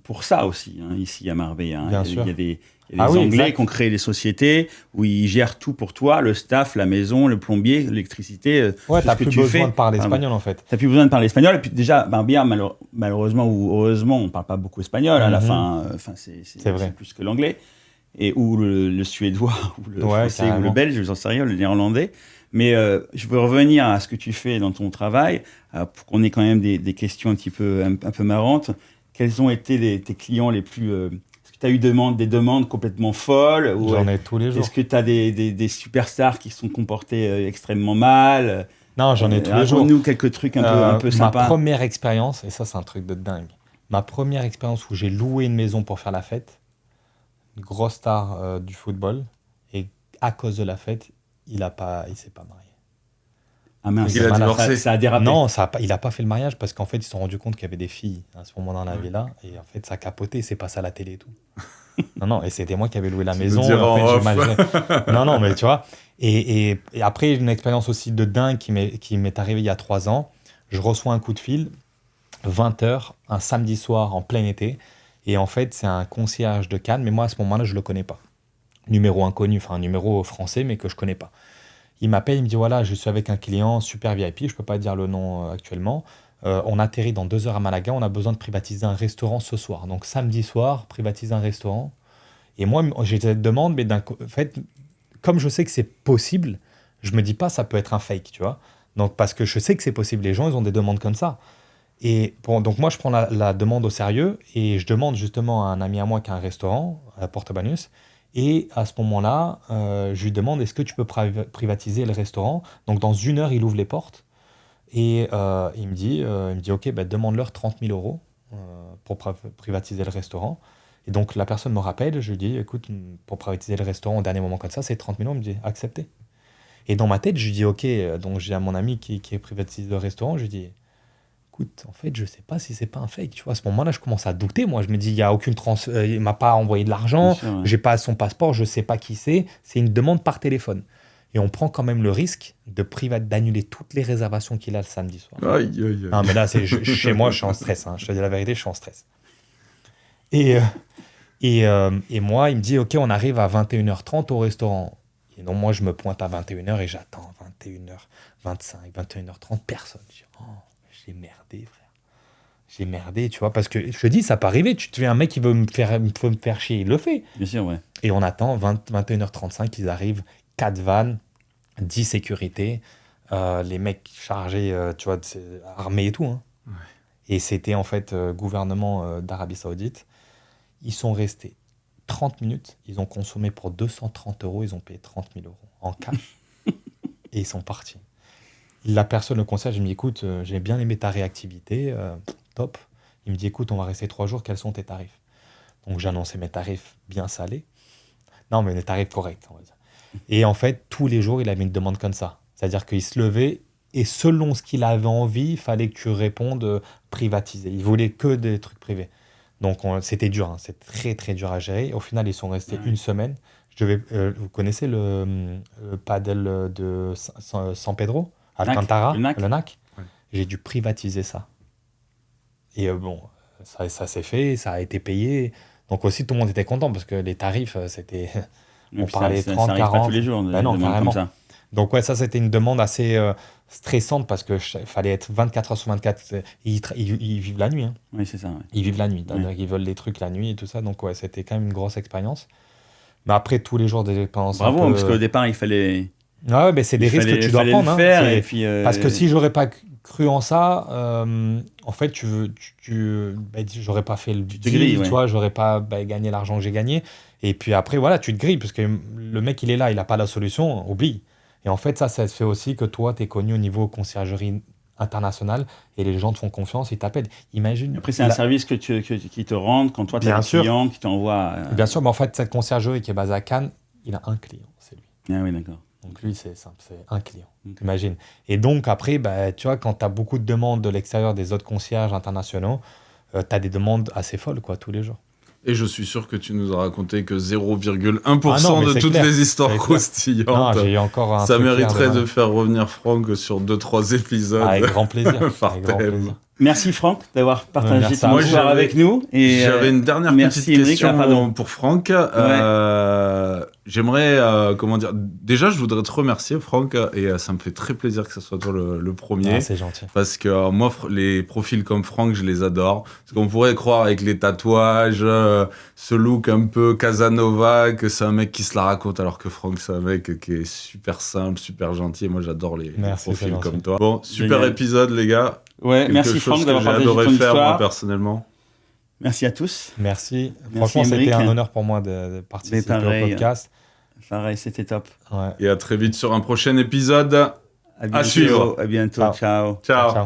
pour ça aussi, ici à Marbella. Bien sûr. Il y a des Anglais qui ont créé des sociétés où ils gèrent tout pour toi, le staff, la maison, le plombier, l'électricité. Ouais, tu n'as plus besoin de parler espagnol, en fait. Tu n'as plus besoin de parler espagnol. Et puis déjà, Marbella, malheureusement ou heureusement, on ne parle pas beaucoup espagnol. À la fin, c'est plus que l'anglais. Ou le suédois, ou le français, ou le belge, je n'en sais rien, le néerlandais. Mais je veux revenir à ce que tu fais dans ton travail, pour qu'on ait quand même des questions un peu marrantes. Quels ont été tes clients les plus... est-ce que tu as eu des demandes complètement folles? J'en ai tous les jours. Est-ce que tu as des superstars qui se sont comportés extrêmement mal? Non, j'en ai tous les jours. Raconte-nous quelques trucs un peu sympas. Ma première expérience, et ça c'est un truc de dingue, ma première expérience où j'ai loué une maison pour faire la fête, une grosse star du football, et à cause de la fête, il s'est pas marié. Ah mince, il a divorcé. Ça a dérapé. Non, il n'a pas fait le mariage parce qu'en fait, ils se sont rendus compte qu'il y avait des filles à ce moment dans la villa. Et en fait, ça a capoté, c'est passé à la télé et tout. non, et c'était moi qui avais loué la maison. Non, mais tu vois. Et après, une expérience aussi de dingue qui m'est arrivée il y a 3 ans. Je reçois un coup de fil, 20h, un samedi soir en plein été. Et en fait, c'est un concierge de Cannes. Mais moi, à ce moment-là, je ne le connais pas. Numéro inconnu, enfin un numéro français, mais que je ne connais pas. Il m'appelle, il me dit voilà, je suis avec un client super VIP, je ne peux pas dire le nom actuellement. On atterrit dans 2 heures à Malaga, on a besoin de privatiser un restaurant ce soir. Donc samedi soir, privatiser un restaurant. Et moi, j'ai cette demande, mais en fait, comme je sais que c'est possible, je ne me dis pas ça peut être un fake, tu vois. Donc parce que je sais que c'est possible, les gens, ils ont des demandes comme ça. Et donc moi, je prends la demande au sérieux et je demande justement à un ami à moi qui a un restaurant à Porto Banús. Et à ce moment-là, je lui demande, est-ce que tu peux privatiser le restaurant? Donc, dans 1 heure, il ouvre les portes. Et il me dit, OK, bah, demande-leur 30 000 euros pour privatiser le restaurant. Et donc, la personne me rappelle, je lui dis, écoute, pour privatiser le restaurant au dernier moment comme ça, c'est 30 000 euros. Il me dit, accepté. Et dans ma tête, je lui dis, OK, donc j'ai à mon ami qui privatise le restaurant, je lui dis, écoute, en fait, je sais pas si c'est pas un fake. Tu vois, à ce moment-là, je commence à douter. Moi, je me dis, il y a aucune il m'a pas envoyé de l'argent, Bien sûr, ouais. j'ai pas son passeport, je sais pas qui c'est. C'est une demande par téléphone. Et on prend quand même le risque d'annuler toutes les réservations qu'il a le samedi soir. Aïe, aïe, aïe. Non, mais là, chez moi, je suis en stress. Hein. Je te dis la vérité, je suis en stress. Et moi, il me dit, OK, on arrive à 21h30 au restaurant. Et donc, moi, je me pointe à 21h et j'attends 21h25, 21h30, personne. Je dis, oh, j'ai merdé, frère. J'ai merdé, tu vois, parce que je te dis, ça peut arriver. Tu te fais un mec qui veut me faire chier, il le fait. Bien sûr, ouais. Et on attend 21h35, ils arrivent, 4 vannes, 10 sécurités, les mecs chargés, tu vois, armés et tout. Hein. Ouais. Et c'était en fait gouvernement d'Arabie Saoudite. Ils sont restés 30 minutes, ils ont consommé pour 230 euros, ils ont payé 30 000 euros en cash et ils sont partis. La personne, le concierge, il me dit, écoute, j'ai bien aimé ta réactivité, top. Il me dit, écoute, on va rester 3 jours, quels sont tes tarifs? Donc j'ai annoncé mes tarifs bien salés. Non, mais les tarifs corrects, on va dire. Et en fait, tous les jours, il avait une demande comme ça. C'est-à-dire qu'il se levait et selon ce qu'il avait envie, il fallait que tu répondes privatisé. Il voulait que des trucs privés. Donc c'était dur, hein. C'est très très dur à gérer. Au final, ils sont restés 1 semaine. Vous connaissez le padel de San Pedro, Alcantara, le NAC. Ouais. J'ai dû privatiser ça. Et bon, ça s'est fait, ça a été payé. Donc aussi, tout le monde était content parce que les tarifs, c'était... On parlait 30, ça arrive 40. pas tous les jours, Ben non, des demandes carrément. comme ça. Donc ouais, ça c'était une demande assez stressante parce que fallait être 24 heures sur 24. Ils vivent la nuit. Hein. Oui, c'est ça. Ouais. Ils vivent la nuit. Ouais. Ils veulent des trucs la nuit et tout ça. Donc ouais, c'était quand même une grosse expérience. Mais après, tous les jours des expériences. Bravo, parce qu'au départ, il fallait. Ouais, mais c'est des risques que tu dois prendre. Le faire, hein. et puis, Parce que si j'aurais pas cru en ça, en fait, j'aurais pas fait le deal, grilles, ouais. tu vois, j'aurais pas gagné l'argent que j'ai gagné. Et puis après, voilà, tu te grilles, parce que le mec, il est là, il n'a pas la solution, oublie. Et en fait, ça fait aussi que toi, tu es connu au niveau conciergerie internationale et les gens te font confiance, ils t'appellent. Imagine. Après, c'est un service qui te rend quand toi, tu as un client qui t'envoie. Bien sûr, mais en fait, cette conciergerie qui est basée à Cannes, il a un client, c'est lui. Ah oui, d'accord. Donc lui, c'est simple, c'est un client, t'imagines. Et donc après, tu vois, quand tu as beaucoup de demandes de l'extérieur des autres concierges internationaux, tu as des demandes assez folles, quoi, tous les jours. Et je suis sûr que tu nous as raconté que 0,1% de toutes clair. les histoires croustillantes. Non, j'ai encore un Ça truc mériterait clair de faire revenir Franck sur 2-3 épisodes. Avec grand plaisir. Par Avec grand thème. plaisir. Merci Franck d'avoir partagé Merci ton à vous. histoire avec nous. Et J'avais une dernière merci, petite Émeric. question Ah, pardon. pour Franck. J'aimerais, comment dire, déjà je voudrais te remercier Franck, et ça me fait très plaisir que ce soit toi le premier. Ah, c'est gentil. Parce que moi, les profils comme Franck, je les adore. Parce qu'on pourrait croire avec les tatouages, ce look un peu Casanova, que c'est un mec qui se la raconte, alors que Franck, c'est un mec qui est super simple, super gentil. Et moi, j'adore les profils c'est comme gentil. toi. Bon, super Génial. épisode, les gars. Ouais, Quelque merci chose Franck que d'avoir j'ai partagé adoré ton faire, moi, histoire. personnellement. Merci à tous. Merci. Merci, Franchement, c'était Émeric. un honneur pour moi de participer pareil. au podcast. Pareil, c'était top. Ouais. Et à très vite sur un prochain épisode. À bientôt. suivre. À bientôt. Ciao. Ciao. Ciao. Ciao.